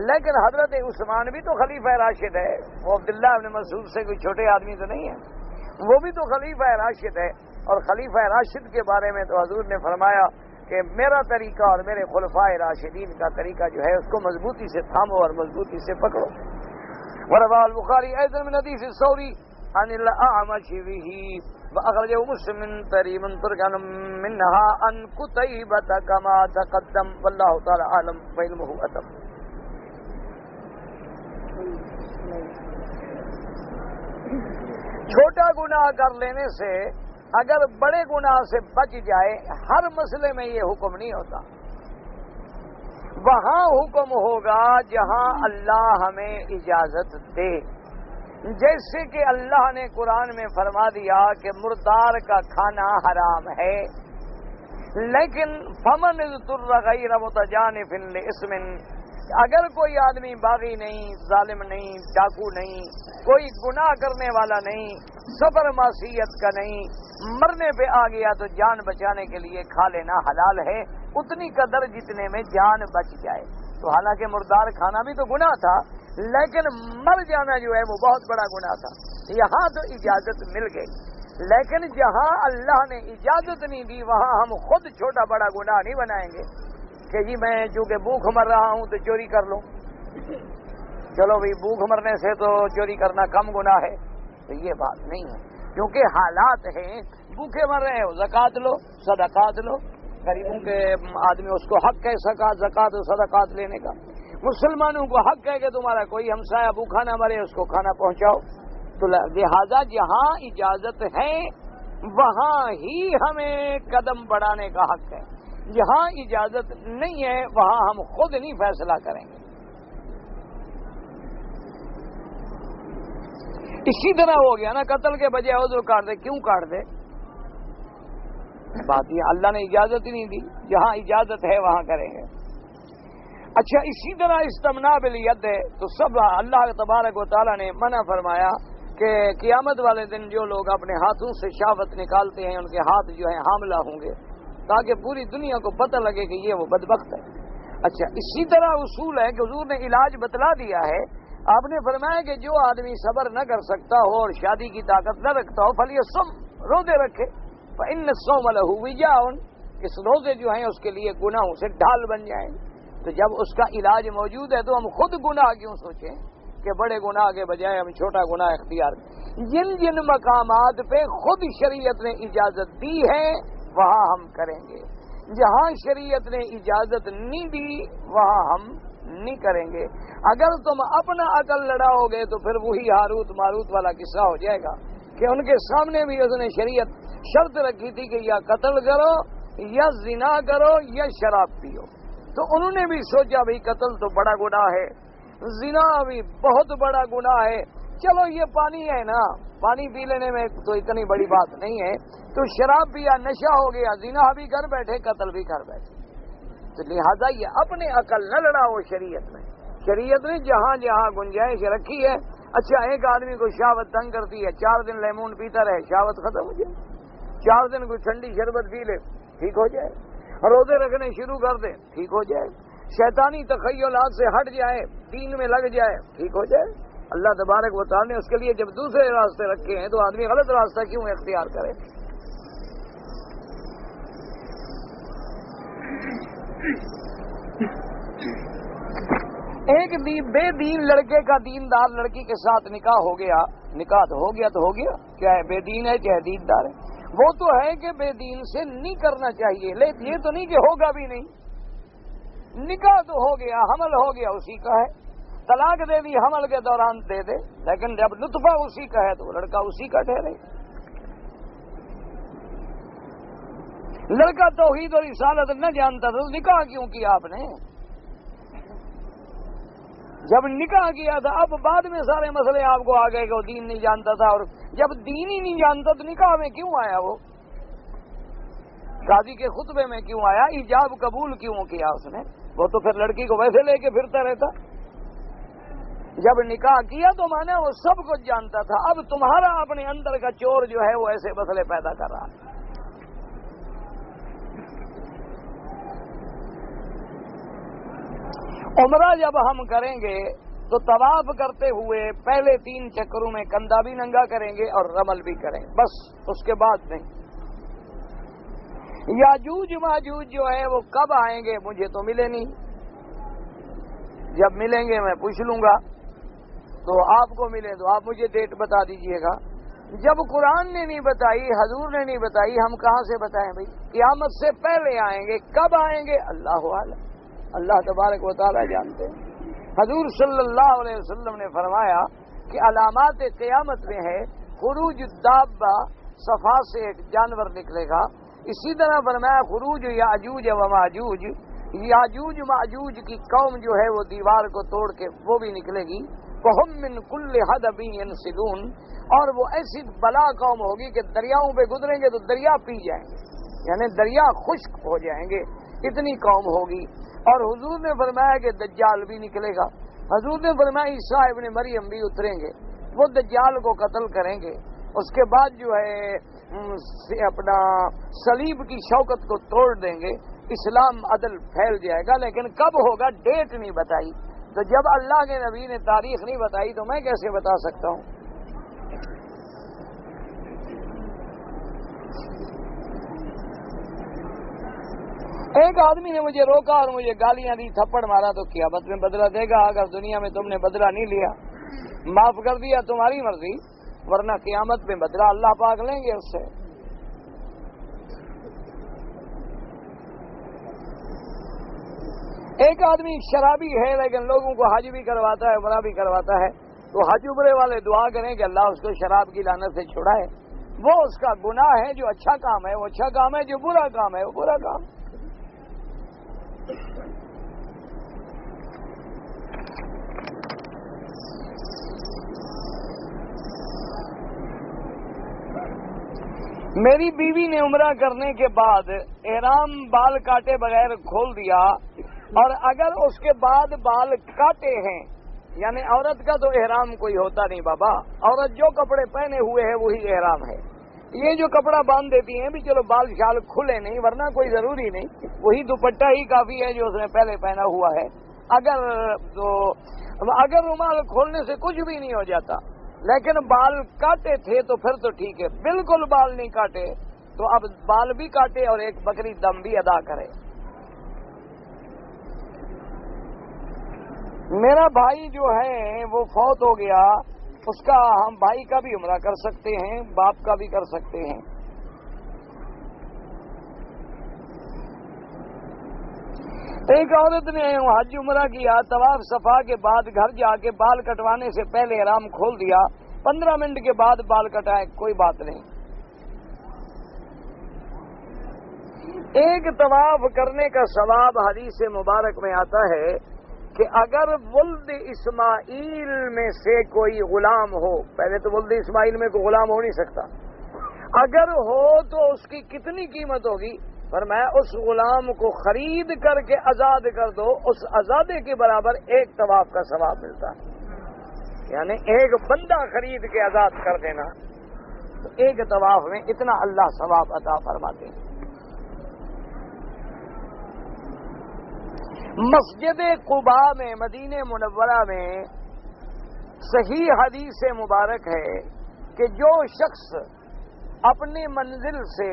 لیکن حضرت عثمان بھی تو خلیفہ راشد ہے، وہ عبداللہ ابن مسعود سے کوئی چھوٹے آدمی تو نہیں ہے، وہ بھی تو خلیفہ راشد ہے. اور خلیفہ راشد کے بارے میں تو حضور نے فرمایا کہ میرا طریقہ اور میرے خلفاء راشدین کا طریقہ جو ہے اس کو مضبوطی سے تھامو اور مضبوطی سے پکڑو. وروا البخاری ایضا من حدیث الثوری عن الاعمش به واخرجه مسلم من طريق تركن منها عن قتيبة كما تقدم والله تعالى اعلم وعلمه اتم. چھوٹا گناہ کر لینے سے اگر بڑے گناہ سے بچ جائے، ہر مسئلے میں یہ حکم نہیں ہوتا. وہاں حکم ہوگا جہاں اللہ ہمیں اجازت دے. جیسے کہ اللہ نے قرآن میں فرما دیا کہ مردار کا کھانا حرام ہے، لیکن فمن اضطر غیر متجانف لإثم، اگر کوئی آدمی باغی نہیں، ظالم نہیں، ڈاکو نہیں، کوئی گناہ کرنے والا نہیں، سفر معصیت کا نہیں، مرنے پہ آ گیا تو جان بچانے کے لیے کھا لینا حلال ہے، اتنی قدر جتنے میں جان بچ جائے. تو حالانکہ مردار کھانا بھی تو گناہ تھا، لیکن مر جانا جو ہے وہ بہت بڑا گناہ تھا. یہاں تو اجازت مل گئی، لیکن جہاں اللہ نے اجازت نہیں دی وہاں ہم خود چھوٹا بڑا گناہ نہیں بنائیں گے کہ جی میں چونکہ بھوک مر رہا ہوں تو چوری کر لوں. چلو بھائی بھوک مرنے سے تو چوری کرنا کم گناہ ہے، تو یہ بات نہیں ہے، کیونکہ حالات ہیں بھوکے مر رہے ہو، زکات لو، صدقات لو. غریبوں کے آدمی اس کو حق ہے زکات و صدقات لینے کا. مسلمانوں کو حق ہے کہ تمہارا کوئی ہمسایہ بھوکا نہ مرے، اس کو کھانا پہنچاؤ. تو لہذا جہاں اجازت ہے وہاں ہی ہمیں قدم بڑھانے کا حق ہے، جہاں اجازت نہیں ہے وہاں ہم خود نہیں فیصلہ کریں گے. اسی طرح ہو گیا نا، قتل کے بجائے عذر کاٹ دے. کیوں کاٹ دے؟ بات یہ اللہ نے اجازت ہی نہیں دی، جہاں اجازت ہے وہاں کریں گے. اچھا اسی طرح استمنا بالید ہے، تو سب اللہ تبارک و تعالیٰ نے منع فرمایا کہ قیامت والے دن جو لوگ اپنے ہاتھوں سے شہوت نکالتے ہیں ان کے ہاتھ جو ہیں حاملہ ہوں گے، تاکہ پوری دنیا کو پتہ لگے کہ یہ وہ بدبخت ہے. اچھا اسی طرح اصول ہے کہ حضور نے علاج بتلا دیا ہے. آپ نے فرمایا کہ جو آدمی صبر نہ کر سکتا ہو اور شادی کی طاقت نہ رکھتا ہو فلیصم، روزے رکھے. فإن الصوم له وجاء، اس روزے جو ہیں اس کے لیے گناہوں سے ڈھال بن جائیں. تو جب اس کا علاج موجود ہے تو ہم خود گناہ کیوں سوچیں کہ بڑے گناہ کے بجائے ہم چھوٹا گناہ اختیار کریں. جن جن مقامات پہ خود شریعت نے اجازت دی ہے وہاں ہم کریں گے، جہاں شریعت نے اجازت نہیں دی وہاں ہم نہیں کریں گے. اگر تم اپنا عقل لڑاؤ گے تو پھر وہی ہاروت ماروت والا قصہ ہو جائے گا کہ ان کے سامنے بھی اس نے شریعت شرط رکھی تھی کہ یا قتل کرو یا زنا کرو یا شراب پیو. تو انہوں نے بھی سوچا بھئی قتل تو بڑا گناہ ہے، زنا بھی بہت بڑا گناہ ہے، چلو یہ پانی ہے نا، پانی پی لینے میں تو اتنی بڑی بات نہیں ہے، تو شراب پیا نشہ ہو گیا، زنا بھی کر بیٹھے قتل بھی کر بیٹھے. تو لہذا یہ اپنے عقل نہ لڑاؤ شریعت میں. شریعت نے جہاں جہاں گنجائش رکھی ہے. اچھا ایک آدمی کو شہوت تنگ کرتی ہے، 4 دن لیمون پیتا رہے شہوت ختم ہو جائے، 4 دن کوئی ٹھنڈی شربت پی لے ٹھیک ہو جائے، روزے رکھنے شروع کر دے ٹھیک ہو جائے، شیطانی تخیلات سے ہٹ جائے، دین میں لگ جائے ٹھیک ہو جائے. اللہ تبارک و تعالیٰ نے اس کے لیے جب دوسرے راستے رکھے ہیں تو آدمی غلط راستہ کیوں اختیار کرے. ایک بے دین لڑکے کا دیندار لڑکی کے ساتھ نکاح ہو گیا، نکاح تو ہو گیا کیا ہے، بے دین ہے چاہے دیندار ہے. وہ تو ہے کہ بے دین سے نہیں کرنا چاہیے، لیکن یہ تو نہیں کہ ہوگا بھی نہیں. نکاح تو ہو گیا، حمل ہو گیا اسی کا ہے، طلاق دے دی حمل کے دوران دے دے، لیکن جب نطفہ اسی کا ہے تو وہ لڑکا اسی کا ٹھہرے. لڑکا توحید اور رسالت نہ جانتا تو نکاح کیوں کیا آپ نے؟ جب نکاح کیا تھا اب بعد میں سارے مسئلے آپ کو آ گئے کہ وہ دین نہیں جانتا تھا، اور جب دین ہی نہیں جانتا تو نکاح میں کیوں آیا؟ وہ قاضی کے خطبے میں کیوں آیا؟ ایجاب قبول کیوں کیا اس نے؟ وہ تو پھر لڑکی کو ویسے لے کے پھرتا رہتا. جب نکاح کیا تو مانا وہ سب کچھ جانتا تھا. اب تمہارا اپنے اندر کا چور جو ہے وہ ایسے مسئلے پیدا کر رہا ہے. عمرہ جب ہم کریں گے تو طواف کرتے ہوئے پہلے 3 چکروں میں کندھا بھی ننگا کریں گے اور رمل بھی کریں گے، بس اس کے بعد نہیں. یاجوج ماجوج جو ہے وہ کب آئیں گے مجھے تو ملے نہیں، جب ملیں گے میں پوچھ لوں گا، تو آپ کو ملے تو آپ مجھے ڈیٹ بتا دیجئے گا. جب قرآن نے نہیں بتائی، حضور نے نہیں بتائی، ہم کہاں سے بتائیں بھائی؟ قیامت سے پہلے آئیں گے، کب آئیں گے اللہ عالم، اللہ تبارک و تعالیٰ جانتے ہیں. حضور صلی اللہ علیہ وسلم نے فرمایا کہ علامات قیامت میں ہے خروج الدابہ، صفا سے ایک جانور نکلے گا. اسی طرح فرمایا خروج یاجوج و ماجوج، یاجوج ماجوج کی قوم جو ہے وہ دیوار کو توڑ کے وہ بھی نکلے گی. وَهُم مِّن كُلِّ حَدَبٍ يَنْسِلُونَ, اور وہ ایسی بلا قوم ہوگی کہ دریاؤں پہ گزریں گے تو دریا پی جائیں گے, یعنی دریا خشک ہو جائیں گے, اتنی قوم ہوگی. اور حضور نے فرمایا کہ دجال بھی نکلے گا. حضور نے فرمایا عیسیٰ ابن مریم بھی اتریں گے, وہ دجال کو قتل کریں گے. اس کے بعد جو ہے اپنا صلیب کی شوکت کو توڑ دیں گے, اسلام عدل پھیل جائے گا. لیکن کب ہوگا ڈیٹ نہیں بتائی. تو جب اللہ کے نبی نے تاریخ نہیں بتائی تو میں کیسے بتا سکتا ہوں؟ ایک آدمی نے مجھے روکا اور مجھے گالیاں دی, تھپڑ مارا. تو قیامت میں بدلہ دے گا. اگر دنیا میں تم نے بدلہ نہیں لیا, معاف کر دیا, تمہاری مرضی, ورنہ قیامت میں بدلہ اللہ پاک لیں گے اس سے. ایک آدمی شرابی ہے لیکن لوگوں کو حج بھی کرواتا ہے, عمرہ بھی کرواتا ہے. تو حج عمرے والے دعا کریں کہ اللہ اس کو شراب کی لعنت سے چھڑائے. وہ اس کا گناہ ہے. جو اچھا کام ہے وہ اچھا کام ہے, جو برا کام ہے وہ برا کام. میری بیوی نے عمرہ کرنے کے بعد احرام بال کاٹے بغیر کھول دیا, اور اگر اس کے بعد بال کاٹے ہیں, یعنی عورت کا تو احرام کوئی ہوتا نہیں بابا. عورت جو کپڑے پہنے ہوئے ہیں وہی احرام ہے. یہ جو کپڑا باندھ دیتی ہیں بھی چلو بال شال کھلے نہیں, ورنہ کوئی ضروری نہیں, وہی دوپٹہ ہی کافی ہے جو اس نے پہلے پہنا ہوا ہے. اگر رومال کھولنے سے کچھ بھی نہیں ہو جاتا, لیکن بال کاٹے تھے تو پھر تو ٹھیک ہے. بالکل بال نہیں کاٹے تو اب بال بھی کاٹے اور ایک بکری دم بھی ادا کرے. میرا بھائی جو ہے وہ فوت ہو گیا, اس کا ہم بھائی کا بھی عمرہ کر سکتے ہیں, باپ کا بھی کر سکتے ہیں. ایک عورت نے حج عمرہ کیا, طواف صفا کے بعد گھر جا کے بال کٹوانے سے پہلے احرام کھول دیا, 15 منٹ کے بعد بال کٹائے, کوئی بات نہیں. ایک طواف کرنے کا ثواب حدیث مبارک میں آتا ہے کہ اگر ولد اسماعیل میں سے کوئی غلام ہو, پہلے تو ولد اسماعیل میں کوئی غلام ہو نہیں سکتا, اگر ہو تو اس کی کتنی قیمت ہوگی؟ فرمایا اس غلام کو خرید کر کے آزاد کر دو, اس آزادے کے برابر ایک طواف کا ثواب ملتا ہے. یعنی ایک بندہ خرید کے آزاد کر دینا, تو ایک طواف میں اتنا اللہ ثواب عطا فرماتے ہیں. مسجد قباء میں مدینہ منورہ میں صحیح حدیث مبارک ہے کہ جو شخص اپنی منزل سے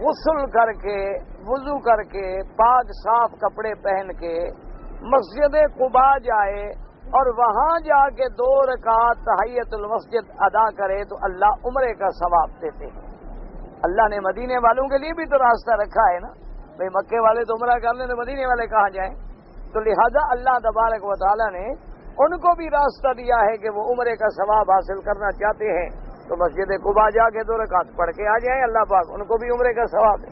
غسل کر کے وضو کر کے پاک صاف کپڑے پہن کے مسجد قباء جائے اور وہاں جا کے 2 رکعت تحیۃ المسجد ادا کرے تو اللہ عمرے کا ثواب دیتے ہیں. اللہ نے مدینے والوں کے لیے بھی تو راستہ رکھا ہے نا, بھئی مکے والے تو عمرہ کر لیں تو مدینے والے کہاں جائیں؟ تو لہذا اللہ تبارک و تعالیٰ نے ان کو بھی راستہ دیا ہے کہ وہ عمرے کا ثواب حاصل کرنا چاہتے ہیں تو مسجد قباء جا کے 2 رکعت پڑھ کے آ جائیں, اللہ پاک ان کو بھی عمرے کا ثواب ہے.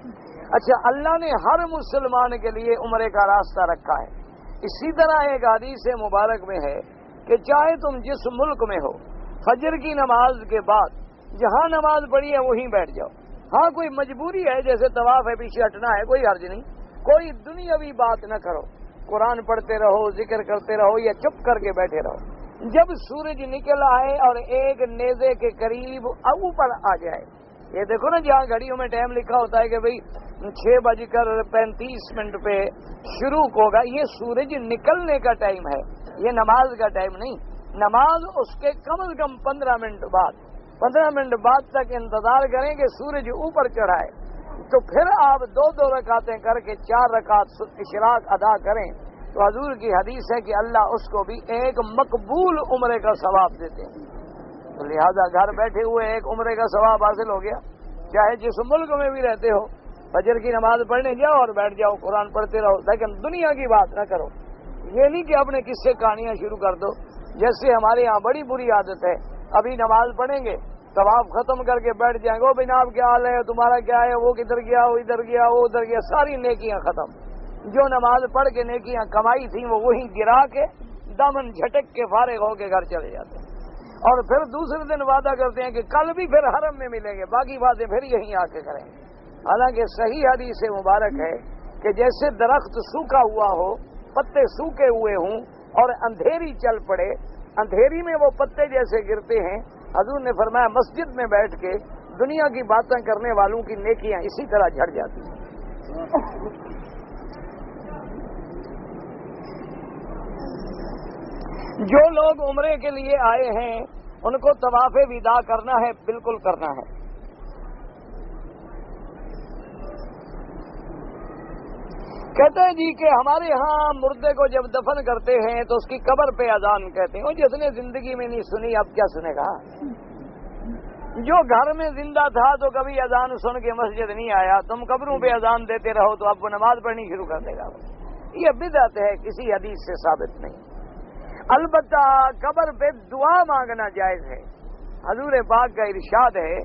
اچھا, اللہ نے ہر مسلمان کے لیے عمرے کا راستہ رکھا ہے. اسی طرح ایک حدیث مبارک میں ہے کہ چاہے تم جس ملک میں ہو, فجر کی نماز کے بعد جہاں نماز پڑھی ہے وہیں بیٹھ جاؤ. ہاں کوئی مجبوری ہے جیسے طواف ہے پیچھے ہٹنا ہے, کوئی حرج نہیں. کوئی دنیاوی بات نہ کرو, قرآن پڑھتے رہو, ذکر کرتے رہو یا چپ کر کے بیٹھے رہو. جب سورج نکل آئے اور ایک نیزے کے قریب اوپر آ جائے, یہ دیکھو نا جہاں گھڑیوں میں ٹائم لکھا ہوتا ہے کہ بھئی 6:35 پہ شروع ہوگا, یہ سورج نکلنے کا ٹائم ہے, یہ نماز کا ٹائم نہیں. نماز اس کے کم از کم 15 منٹ بعد 15 منٹ بعد تک انتظار کریں کہ سورج اوپر چڑھائے, تو پھر آپ 2 رکعتیں کر کے 4 رکعت اشراق ادا کریں تو حضور کی حدیث ہے کہ اللہ اس کو بھی ایک مقبول عمرے کا ثواب دیتے ہیں. تو لہذا گھر بیٹھے ہوئے ایک عمرے کا ثواب حاصل ہو گیا. چاہے جس ملک میں بھی رہتے ہو, فجر کی نماز پڑھنے جاؤ اور بیٹھ جاؤ, قرآن پڑھتے رہو, لیکن دنیا کی بات نہ کرو. یہ نہیں کہ اپنے قصے کہانیاں شروع کر دو, جیسے ہمارے یہاں بڑی بری عادت ہے. ابھی نماز پڑھیں گے, طواف ختم کر کے بیٹھ جائیں گے, وہ جناب کیا حال ہے, تمہارا کیا ہے, وہ کدھر گیا, وہ ادھر گیا, وہ ادھر گیا, ساری نیکیاں ختم. جو نماز پڑھ کے نیکیاں کمائی تھیں وہ وہیں گرا کے دامن جھٹک کے فارغ ہو کے گھر چلے جاتے ہیں، اور پھر دوسرے دن وعدہ کرتے ہیں کہ کل بھی پھر حرم میں ملیں گے، باقی باتیں پھر یہیں آ کے کریں گے۔ حالانکہ صحیح حدیث مبارک ہے کہ جیسے درخت سوکھا ہوا ہو، پتے سوکھے ہوئے ہوں اور اندھیری چل پڑے، اندھیری میں وہ پتے جیسے گرتے ہیں، حضور نے فرمایا مسجد میں بیٹھ کے دنیا کی باتیں کرنے والوں کی نیکیاں اسی طرح جھڑ جاتی ہیں۔ جو لوگ عمرے کے لیے آئے ہیں ان کو طواف وداع کرنا ہے، بالکل کرنا ہے۔ کہتے ہیں جی کہ ہمارے ہاں مردے کو جب دفن کرتے ہیں تو اس کی قبر پہ اذان کہتے ہیں، جس نے زندگی میں نہیں سنی اب کیا سنے گا؟ جو گھر میں زندہ تھا تو کبھی اذان سن کے مسجد نہیں آیا، تم قبروں پہ اذان دیتے رہو تو اب وہ نماز پڑھنی شروع کر دے گا۔ یہ بدعت ہے، کسی حدیث سے ثابت نہیں۔ البتہ قبر پہ دعا مانگنا جائز ہے۔ حضور پاک کا ارشاد ہے،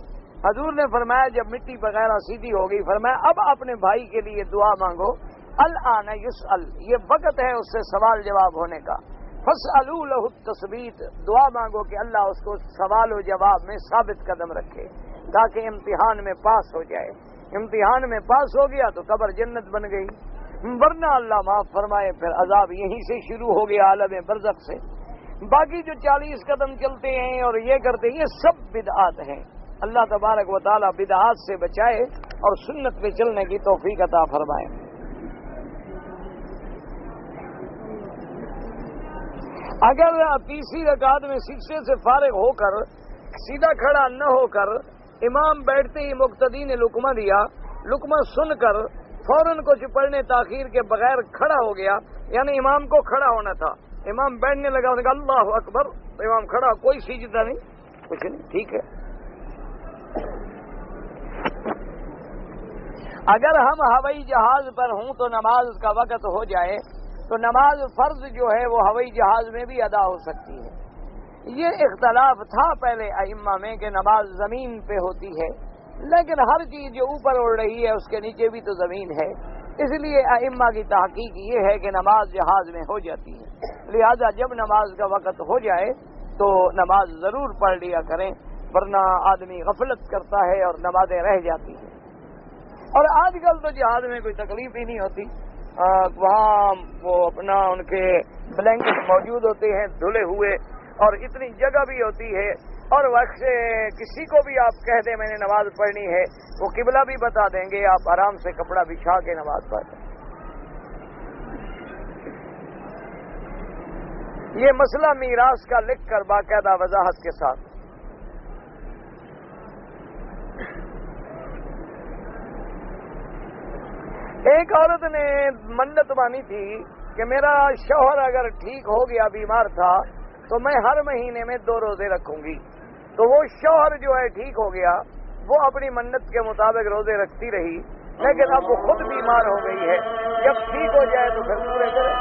حضور نے فرمایا جب مٹی وغیرہ سیدھی ہو گئی، فرمایا اب اپنے بھائی کے لیے دعا مانگو، الآن یسأل، یہ وقت ہے اس سے سوال جواب ہونے کا، فاسألوا لہ التثبیت، دعا مانگو کہ اللہ اس کو سوال و جواب میں ثابت قدم رکھے تاکہ امتحان میں پاس ہو جائے۔ امتحان میں پاس ہو گیا تو قبر جنت بن گئی، ورنہ اللہ معاف فرمائے پھر عذاب یہیں سے شروع ہو گیا عالم برزخ سے۔ باقی جو 40 قدم چلتے ہیں اور یہ کرتے ہیں، یہ سب بدعات ہیں۔ اللہ تبارک و تعالی بدعات سے بچائے اور سنت پہ چلنے کی توفیق عطا فرمائے۔ اگر تیسری رکعت میں سجدے سے فارغ ہو کر سیدھا کھڑا نہ ہو کر امام بیٹھتے ہی مقتدی نے لقمہ دیا، لقمہ سن کر فوراً کچھ پڑھنے تاخیر کے بغیر کھڑا ہو گیا، یعنی امام کو کھڑا ہونا تھا، امام بیٹھنے لگا، انہوں نے کہا اللہ اکبر، تو امام کھڑا، کوئی سجدہ نہیں، کچھ نہیں، ٹھیک ہے۔ اگر ہم ہوائی جہاز پر ہوں تو نماز کا وقت ہو جائے تو نماز فرض جو ہے وہ ہوائی جہاز میں بھی ادا ہو سکتی ہے۔ یہ اختلاف تھا پہلے ائمہ میں کہ نماز زمین پہ ہوتی ہے، لیکن ہر چیز جو اوپر اڑ رہی ہے اس کے نیچے بھی تو زمین ہے، اس لیے ائمہ کی تحقیق یہ ہے کہ نماز جہاز میں ہو جاتی ہے، لہذا جب نماز کا وقت ہو جائے تو نماز ضرور پڑھ لیا کریں، ورنہ آدمی غفلت کرتا ہے اور نمازیں رہ جاتی ہیں۔ اور آج کل تو جہاز میں کوئی تکلیف ہی نہیں ہوتی، وہاں وہ اپنا ان کے بلینکٹ موجود ہوتے ہیں دھلے ہوئے، اور اتنی جگہ بھی ہوتی ہے، اور وقت سے کسی کو بھی آپ کہہ دیں میں نے نماز پڑھنی ہے، وہ قبلہ بھی بتا دیں گے، آپ آرام سے کپڑا بچھا کے نماز پڑھیں۔ یہ مسئلہ میراث کا لکھ کر باقاعدہ وضاحت کے ساتھ۔ ایک عورت نے منت مانی تھی کہ میرا شوہر اگر ٹھیک ہو گیا، بیمار تھا، تو میں ہر مہینے میں 2 روزے رکھوں گی۔ تو وہ شوہر جو ہے ٹھیک ہو گیا، وہ اپنی منت کے مطابق روزے رکھتی رہی، لیکن اب وہ خود بیمار ہو گئی ہے، جب ٹھیک ہو جائے تو پھر پورے کرے۔